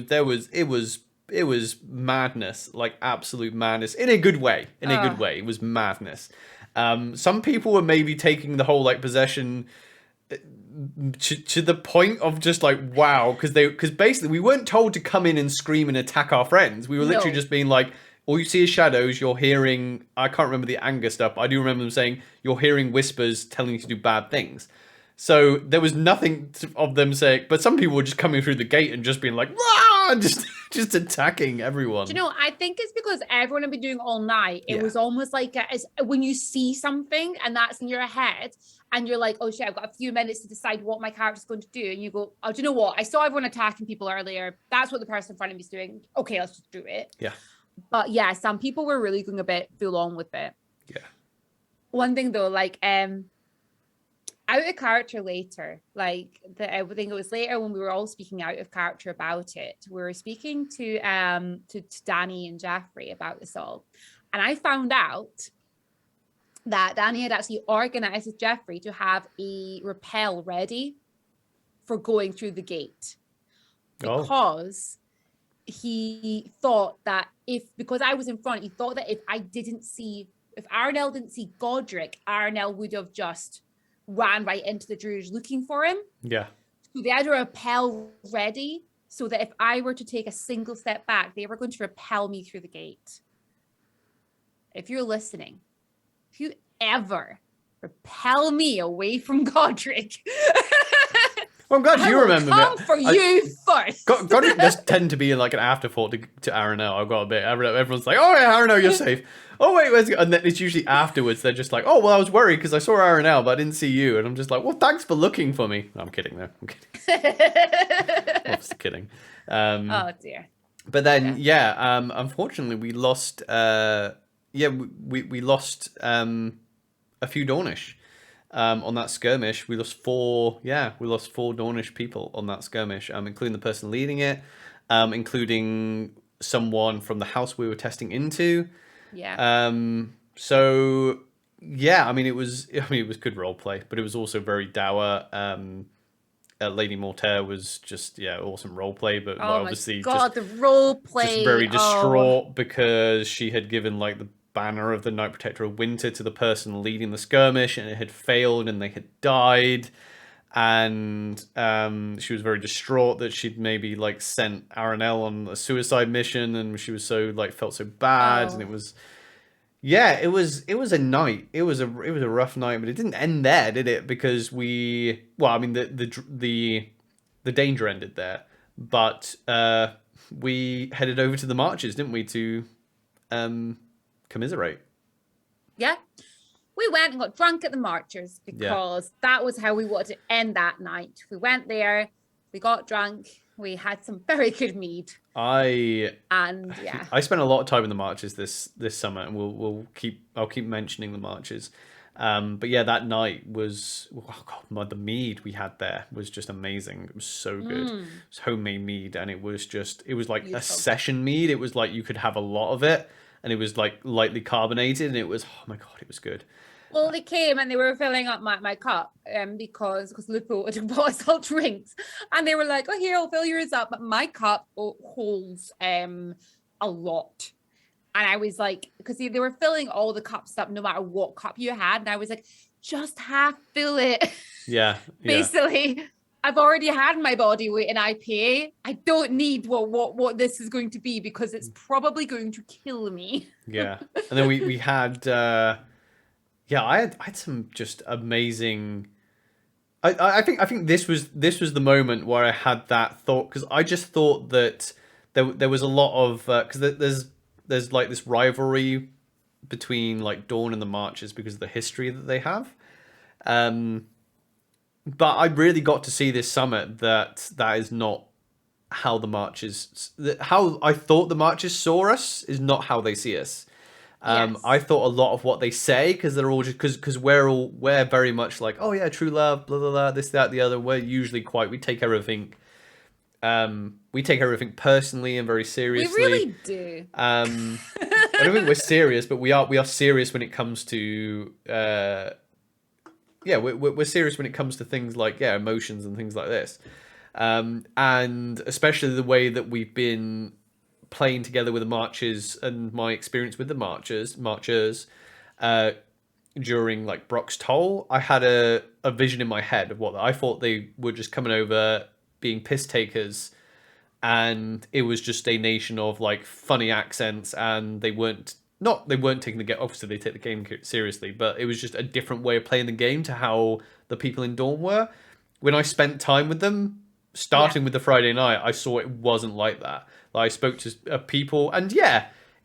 was madness, like absolute madness, in a good way. In a good way, it was madness. Some people were maybe taking the whole like possession to the point of just like, wow, because basically we weren't told to come in and scream and attack our friends. We were literally just being like, all you see is shadows. You're hearing, I can't remember the anger stuff, but I do remember them saying you're hearing whispers telling you to do bad things. So there was nothing of them saying, but some people were just coming through the gate and just being like, rah, just attacking everyone. Do you know, I think it's because everyone had been doing all night. It was almost like when you see something and that's in your head and you're like, oh shit, I've got a few minutes to decide what my character's going to do. And you go, oh, do you know what? I saw everyone attacking people earlier. That's what the person in front of me is doing. Okay, let's just do it. Yeah. But yeah, some people were really going a bit full on with it. Yeah. One thing though, like, out of character later, like I think it was later when we were all speaking out of character about it, we were speaking to Danny and Jeffrey about this all. And I found out that Danny had actually organized with Jeffrey to have a repel ready for going through the gate Oh. because he thought that because I was in front, he thought that if Aranel didn't see Godric, Aranel would have just ran right into the Druids looking for him. Yeah. So they had a rappel ready so that if I were to take a single step back, they were going to repel me through the gate. If you're listening, if you ever repel me away from Godric, Well, I'm glad you remember come for you first. Godric does tend to be like an afterthought to Aranel. I've got a bit. Everyone's like, "Oh yeah, Aranel, you're safe." Oh wait, where's and then it's usually afterwards. They're just like, "Oh well, I was worried because I saw Aranel, but I didn't see you." And I'm just like, "Well, thanks for looking for me." No, I'm kidding. There, I'm kidding. I'm just kidding. Oh dear. But then, unfortunately, we lost. We lost a few Dornish. On that skirmish, we lost four Dornish people on that skirmish, including the person leading it, including someone from the house we were testing into. Yeah. So yeah, it was good roleplay, but it was also very dour. Lady Mortaire was just awesome roleplay, but obviously the roleplay, just very distraught because she had given like the banner of the Night Protector of Winter to the person leading the skirmish, and it had failed and they had died, and she was very distraught that she'd maybe like sent Aranel on a suicide mission, and she was so like felt so bad. And it was a night. It was a rough night, but it didn't end there, did it? Because the danger ended there, but we headed over to the marches, didn't we, to commiserate. Yeah, we went and got drunk at the marchers because that was how we wanted to end that night. We went there, we got drunk, we had some very good mead. I spent a lot of time in the marches this summer, and I'll keep mentioning the marches. But yeah, that night was the mead we had there was just amazing. It was so good. It was homemade mead, and it was like beautiful. A session mead. It was like you could have a lot of it. And it was like lightly carbonated, and it was, oh my God, it was good. Well, they came and they were filling up my cup because Lupo had bought us all drinks, and they were like, "Oh, here, I'll fill yours up." But my cup holds a lot, and I was like, because they were filling all the cups up, no matter what cup you had, and I was like, just half fill it. Yeah. Basically. I've already had my body weight in IPA. I don't need what this is going to be because it's probably going to kill me. Yeah. And then we had I had some just amazing I think this was the moment where I had that thought, because I just thought that there was a lot of because there's like this rivalry between like Dawn and the Marches because of the history that they have. But I really got to see this summit that is not how the Marches, how I thought the Marches saw us is not how they see us. I thought a lot of what they say, because they're all just because we're very much like, oh yeah, true love, blah blah blah, this that the other. We're usually we take everything personally and very seriously. We really do. I don't think we're serious, but we are serious when it comes to. We're serious when it comes to things like emotions and things like this, and especially the way that we've been playing together with the marches and my experience with the marchers during like Brock's Toll. I had a vision in my head of what I thought they were just coming over being piss takers, and it was just a nation of like funny accents, and they weren't taking the game. Obviously, they take the game seriously, but it was just a different way of playing the game to how the people in Dawn were. When I spent time with them, starting with the Friday night, I saw it wasn't like that. Like, I spoke to people, and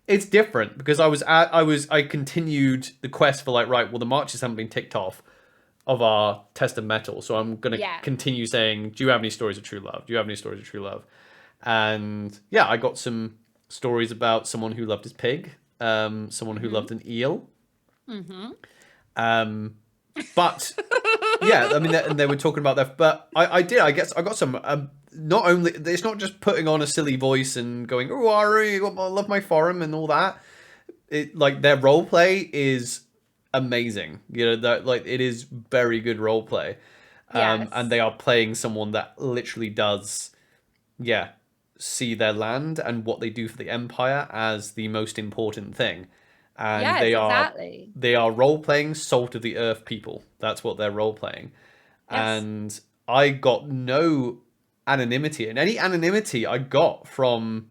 it's different because I continued the quest for like, right, well, the marches haven't been ticked off of our test of metal, so I'm gonna continue saying, do you have any stories of true love? Do you have any stories of true love? And I got some stories about someone who loved his pig. Someone who loved an eel. But they were talking about that. But I got some. Not only, it's not just putting on a silly voice and going, "Oh, I love my forum" and all that. It, like, their role play is amazing. That, like, it is very good role play. Yes. And they are playing someone that literally does, see their land and what they do for the Empire as the most important thing. And Yes, exactly. they are role playing salt of the earth people. That's what they're role playing. Yes. And I got no anonymity, and any anonymity I got from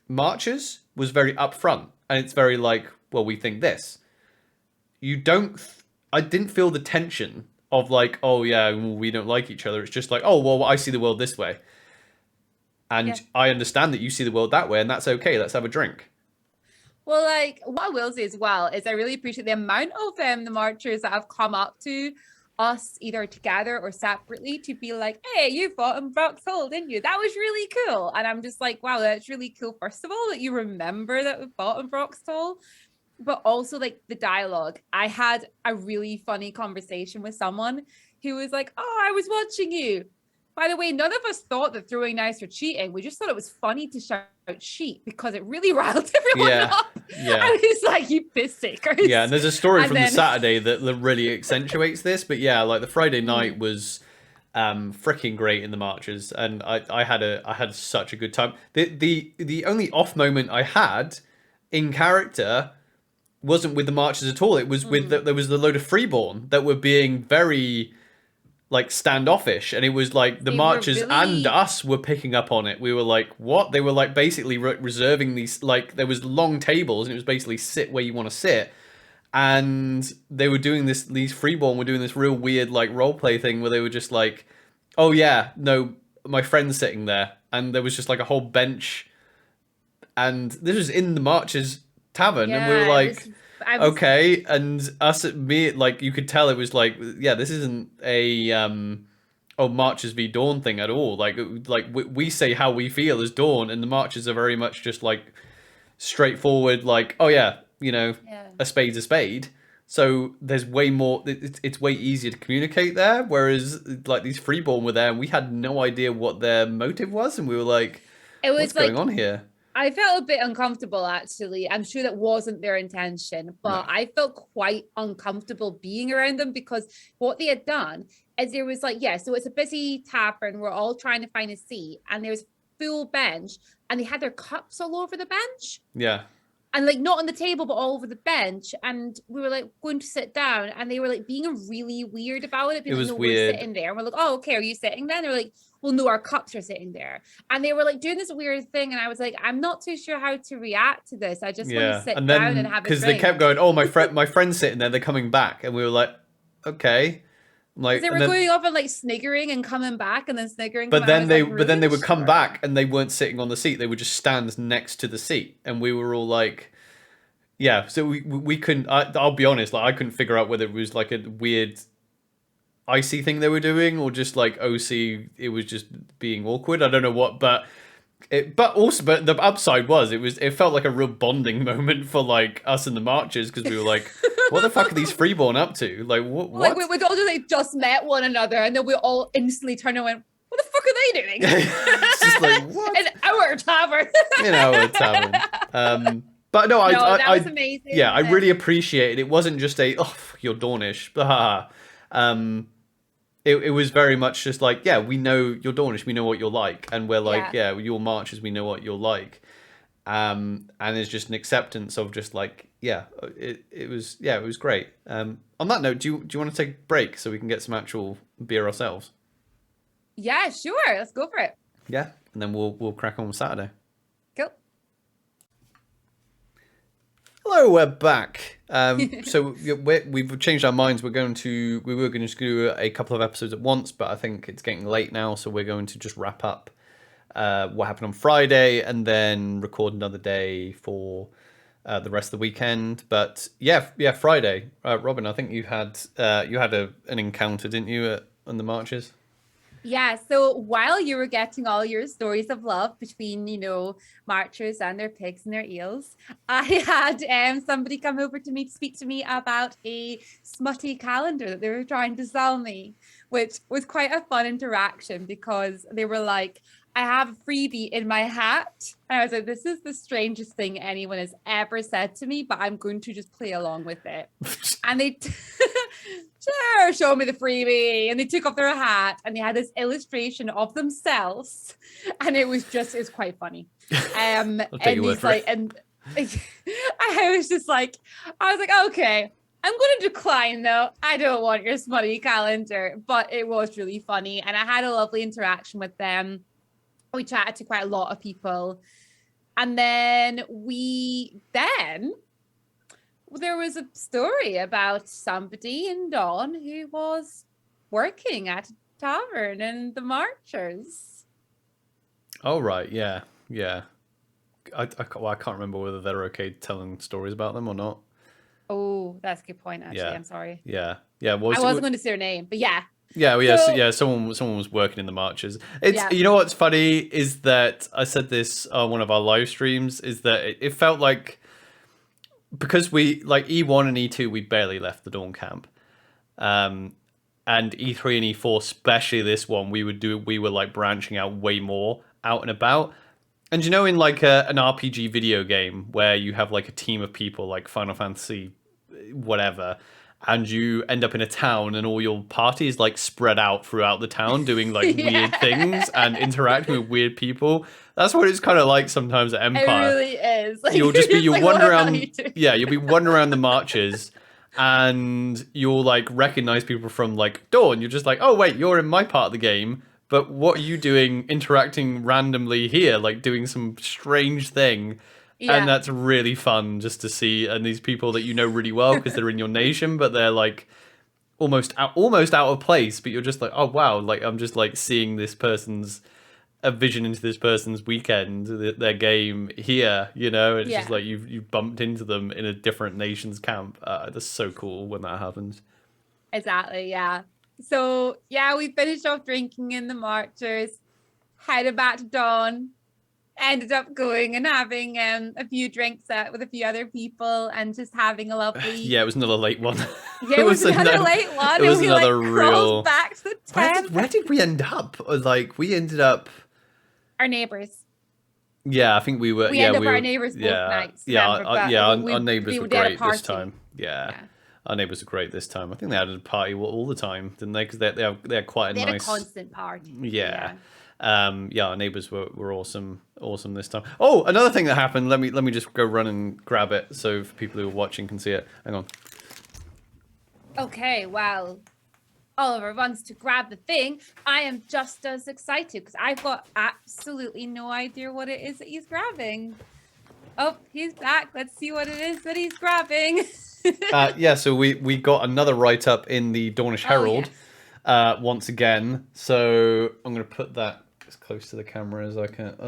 marchers was very upfront, and it's very like, well, we think this. You don't. I didn't feel the tension of like, oh yeah, we don't like each other. It's just like, oh well, I see the world this way, Yeah. and I understand that you see the world that way, and that's okay. Let's have a drink. Well, like what I will say as well is I really appreciate the amount of the marchers that have come up to us either together or separately to be like, hey, you fought in Vauxhall, didn't you? That was really cool. And I'm just like, wow, that's really cool. First of all, that you remember that we fought in Vauxhall, but also like the dialogue. I had a really funny conversation with someone who was like, oh, I was watching you. By the way, none of us thought that throwing knives were cheating. We just thought it was funny to shout cheat because it really riled everyone up. Yeah. And he's like, you piss takers. Yeah, and there's a story And from the Saturday that really accentuates this. But yeah, like the Friday night was freaking great in the marches, and I had such a good time. The only off moment I had in character wasn't with the marches at all. It was with there was the load of freeborn that were being very like standoffish, and it was like the marchers and us were picking up on it. We were like, what? They were like basically reserving these, like there was long tables and it was basically sit where you want to sit, and they were doing this, these freeborn were doing this real weird like role play thing where they were just like, oh yeah, no, my friend's sitting there, and there was just like a whole bench, and this was in the marchers tavern, and we were like, okay, and me, like you could tell it was like, yeah, this isn't a marchers v Dawn thing at all. Like we say how we feel as Dawn, and the marchers are very much just like straightforward, like, oh yeah, a spade's a spade. So there's way more, it's way easier to communicate there, whereas like these freeborn were there and we had no idea what their motive was, and we were like, what's going on here? I felt a bit uncomfortable, actually. I'm sure that wasn't their intention, but I felt quite uncomfortable being around them because what they had done is there was like, so it's a busy tavern. We're all trying to find a seat, and there's full bench, and they had their cups all over the bench. Yeah. And like not on the table, but all over the bench. And we were like going to sit down, and they were like being really weird about it. It was like, no, weird. we're sitting there. And we're like, oh, okay, are you sitting then? They're like, well, no, our cups are sitting there. And they were like doing this weird thing. And I was like, I'm not too sure how to react to this. I just want to sit down and have a drink. Because they kept going, oh, my friend's sitting there, they're coming back. And we were like, okay. Like they were going off and like sniggering and coming back and then sniggering. But then they would come back and they weren't sitting on the seat. They would just stand next to the seat. And we were all like, yeah, so we couldn't, I'll be honest, like I couldn't figure out whether it was like a weird icy thing they were doing or just like OC, it was just being awkward. I don't know what, but the upside was it felt like a real bonding moment for like us and the marchers, because we were like, what the fuck are these freeborn up to? Like what? Like we all just met one another, and then we all instantly turned and went, what the fuck are they doing? It's just like, what? In our tavern. In our tavern. But no, that was amazing. Yeah, I really appreciate it. It wasn't just you're Dornish. It was very much just like, yeah, we know you're Dornish, we know what you're like, and we're like, yeah, your marchers, we know what you're like, and it's just an acceptance of just like, it was great. On that note, do you want to take a break so we can get some actual beer ourselves? Yeah, sure. Let's go for it. Yeah, and then we'll crack on Saturday. Cool. Hello, we're back. So we've changed our minds. We were going to just do a couple of episodes at once, but I think it's getting late now, so we're going to just wrap up what happened on Friday and then record another day for the rest of the weekend. But yeah, Friday. Robin, I think you had an encounter, didn't you, on the marches? Yeah, so while you were getting all your stories of love between, marchers and their pigs and their eels, I had somebody come over to me to speak to me about a smutty calendar that they were trying to sell me, which was quite a fun interaction because they were like, I have a freebie in my hat. And I was like, this is the strangest thing anyone has ever said to me, but I'm going to just play along with it. And they sure, show me the freebie. And they took off their hat and they had this illustration of themselves. And it was quite funny. I'll take your word for it. And I was like, okay, I'm going to decline though. I don't want your smutty calendar, but it was really funny. And I had a lovely interaction with them. We chatted to quite a lot of people. And then there was a story about somebody in Dawn who was working at a tavern in the Marchers. Oh, right. Yeah. I can't remember whether they're okay telling stories about them or not. Oh, that's a good point, actually. Yeah. I'm sorry. Yeah. I wasn't going to say her name, but yeah. Yeah, well, someone was working in the Marches. You know what's funny is that I said this on one of our live streams, is that it felt like, because we, like E1 and E2, we barely left the Dawn camp. And E3 and E4, especially this one, we were like branching out way more out and about. And you know, in like an RPG video game where you have like a team of people, like Final Fantasy, whatever, and you end up in a town and all your party is like spread out throughout the town doing like weird things and interacting with weird people. That's what it's kind of like sometimes at Empire. It really is. Like, You'll like, wander around. Yeah, you'll be wandering around the Marches and you'll like recognize people from like Dawn. You're just like, oh wait, you're in my part of the game. But what are you doing interacting randomly here, like doing some strange thing? Yeah. And that's really fun just to see. And these people that you know really well because they're in your nation, but they're like almost out of place. But you're just like, oh, wow, like I'm just like seeing a vision into this person's weekend, their game here, you know? It's just like you've bumped into them in a different nation's camp. That's so cool when that happens. Exactly, yeah. So, yeah, we finished off drinking in the Marchers, headed back to Dawn, ended up going and having a few drinks with a few other people and just having a lovely... Yeah, it was another late one. Yeah, it was another late one. It was another real... back to the tent. Where did we end up? Like, we ended up... Our neighbours. Yeah, I think we were... We ended up our neighbours both nights. Our neighbours were great this time. Yeah. Our neighbours were great this time. I think they had a party all the time, didn't they? Because they had quite a nice... They had a constant party. Yeah. Our neighbours were awesome this time. Oh, another thing that happened. Let me just go run and grab it so for people who are watching can see it. Hang on. Okay, well, Oliver wants to grab the thing. I am just as excited because I've got absolutely no idea what it is that he's grabbing. Oh, he's back. Let's see what it is that he's grabbing. So we got another write-up in the Dawnish Herald once again. So I'm going to put that as close to the camera as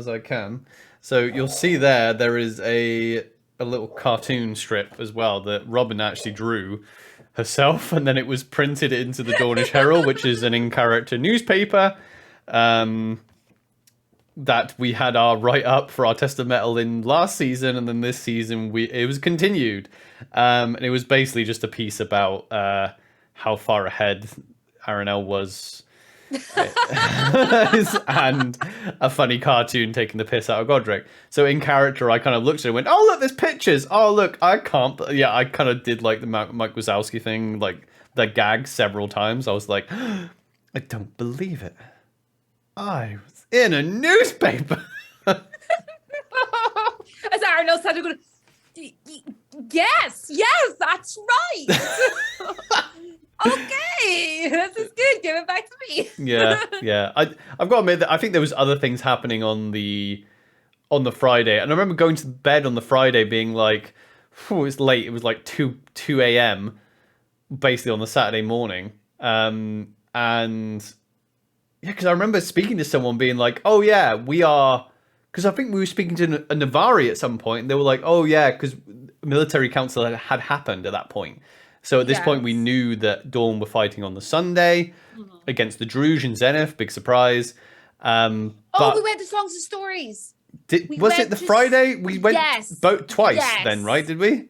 I can. So you'll see there is a little cartoon strip as well that Robin actually drew herself, and then it was printed into the Dawnish Herald, which is an in-character newspaper. That we had our write-up for our Test of Metal in last season, and then this season it was continued. And it was basically just a piece about how far ahead RNL was. And a funny cartoon taking the piss out of Godric. So in character, I kind of looked at it and went, oh, look, there's pictures. Oh, look, I can't. Yeah, I kind of did like the Mike Wazowski thing, like the gag several times. I was like, I don't believe it. I was in a newspaper. As Arnold started going, yes, that's right. Okay, this is good. Give it back to me. Yeah. I've got to admit that I think there was other things happening on the Friday, and I remember going to bed on the Friday being like, it was late. It was like 2 a.m. basically on the Saturday morning, and yeah, because I remember speaking to someone being like, oh yeah, we are, because I think we were speaking to a Navarre at some point, and they were like, oh yeah, because military council had happened at that point. So at this point, we knew that Dawn were fighting on the Sunday against the Druge in Zenith. Big surprise. But we went to Songs and Stories. Was it the Friday? We went twice then, right? Did we?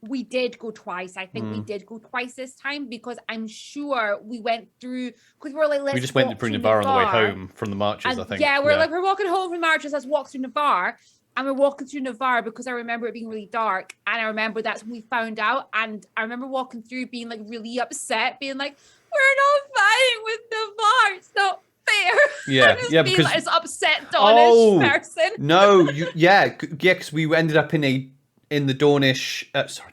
We did go twice. I think we did go twice this time because I'm sure we went through, because we're like, we just went through Navarre on the way home from the Marches, I think. Yeah, we're like, we're walking home from Marches, let's walk through Navarre. and we're walking through Navarre because I remember it being really dark. And I remember that's when we found out. And I remember walking through being like really upset, being like, we're not fighting with Navarre. It's not fair. Yeah, yeah, being because like this upset Dornish person. No, because we ended up in the Dornish.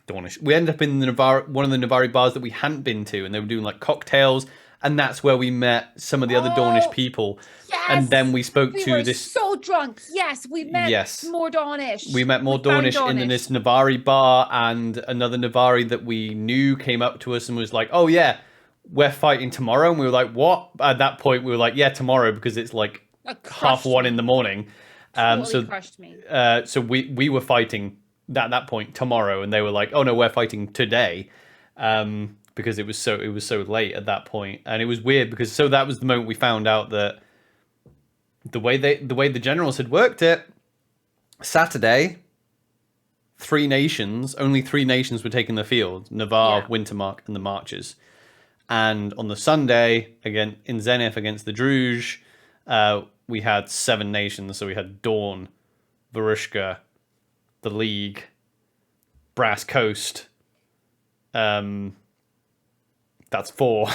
Dornish. We ended up in the Navarre, one of the Navarre bars that we hadn't been to, and they were doing like cocktails, and that's where we met some of the other Dornish people. Yes. And then we spoke we to were this. So drunk. Yes, we met more Dornish. We met more Dornish in this Navarre bar, and another Navarre that we knew came up to us and was like, "Oh yeah, we're fighting tomorrow." And we were like, "What?" At that point, we were like, "Yeah, tomorrow," because it's like 1:30 in the morning. Totally crushed me. So we were fighting at that point tomorrow, and they were like, "Oh no, we're fighting today," because it was so late at that point, and it was weird because that was the moment we found out that the way the generals had worked it, Saturday, only three nations were taking the field: Navarre, Wintermark, and the Marchers. And on the Sunday, again in Zenith against the Druge, we had 7 nations. So we had Dawn, Varushka, the League, Brass Coast. That's 4.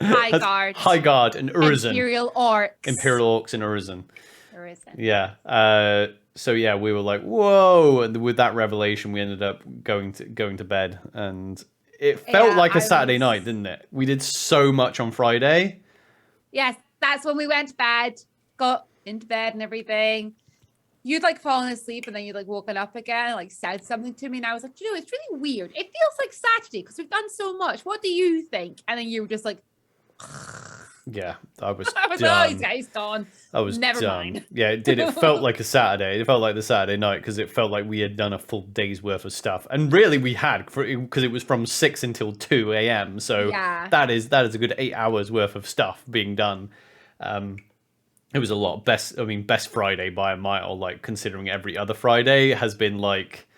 High Guard and Urizen. Imperial Orcs and Urizen. Yeah. So yeah, we were like, whoa! And with that revelation, we ended up going to bed, and it felt like a Saturday night, didn't it? We did so much on Friday. Yes, that's when we went to bed, got into bed and everything. You'd like fallen asleep and then you'd like woken up again and like said something to me. And I was like, you know, it's really weird. It feels like Saturday because we've done so much. What do you think? And then you were just like, yeah, I was done. Oh, he's gone. I was never done. mind. Yeah, it did. It felt like a Saturday. It felt like the Saturday night because it felt like we had done a full day's worth of stuff. And really we had, because it was from 6 until 2 a.m. So that is a good 8 hours worth of stuff being done. It was a lot. Best Friday by a mile, like considering every other Friday has been like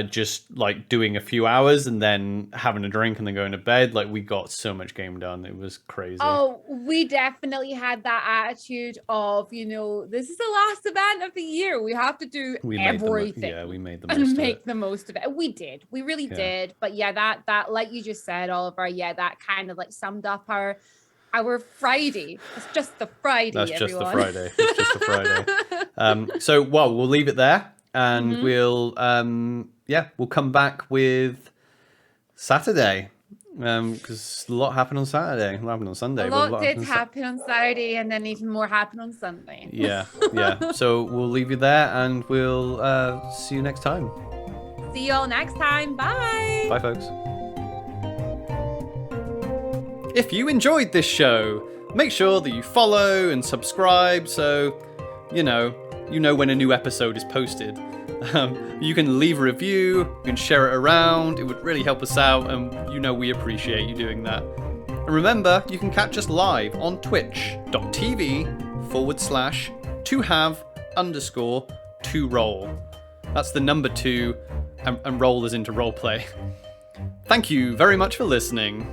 just like doing a few hours and then having a drink and then going to bed. Like we got so much game done. It was crazy. Oh, we definitely had that attitude of, you know, this is the last event of the year. We have to do everything. We made the most and of make it. the most of it. We did. We really did. But yeah, that like you just said, Oliver, that kind of like summed up our Friday. It's just the Friday. That's everyone. Just the Friday. It's just the Friday. So we'll leave it there. And we'll come back with Saturday, because a lot happened on Saturday. A lot happened on Sunday. A lot did happen on Saturday, and then even more happened on Sunday. Yeah. So we'll leave you there, and we'll see you next time. See you all next time. Bye. Bye, folks. If you enjoyed this show, make sure that you follow and subscribe so you know when a new episode is posted. You can leave a review, you can share it around, it would really help us out, and we appreciate you doing that. And remember, you can catch us live on twitch.tv/2have_2role. That's the number 2, and roll is into roleplay. Thank you very much for listening.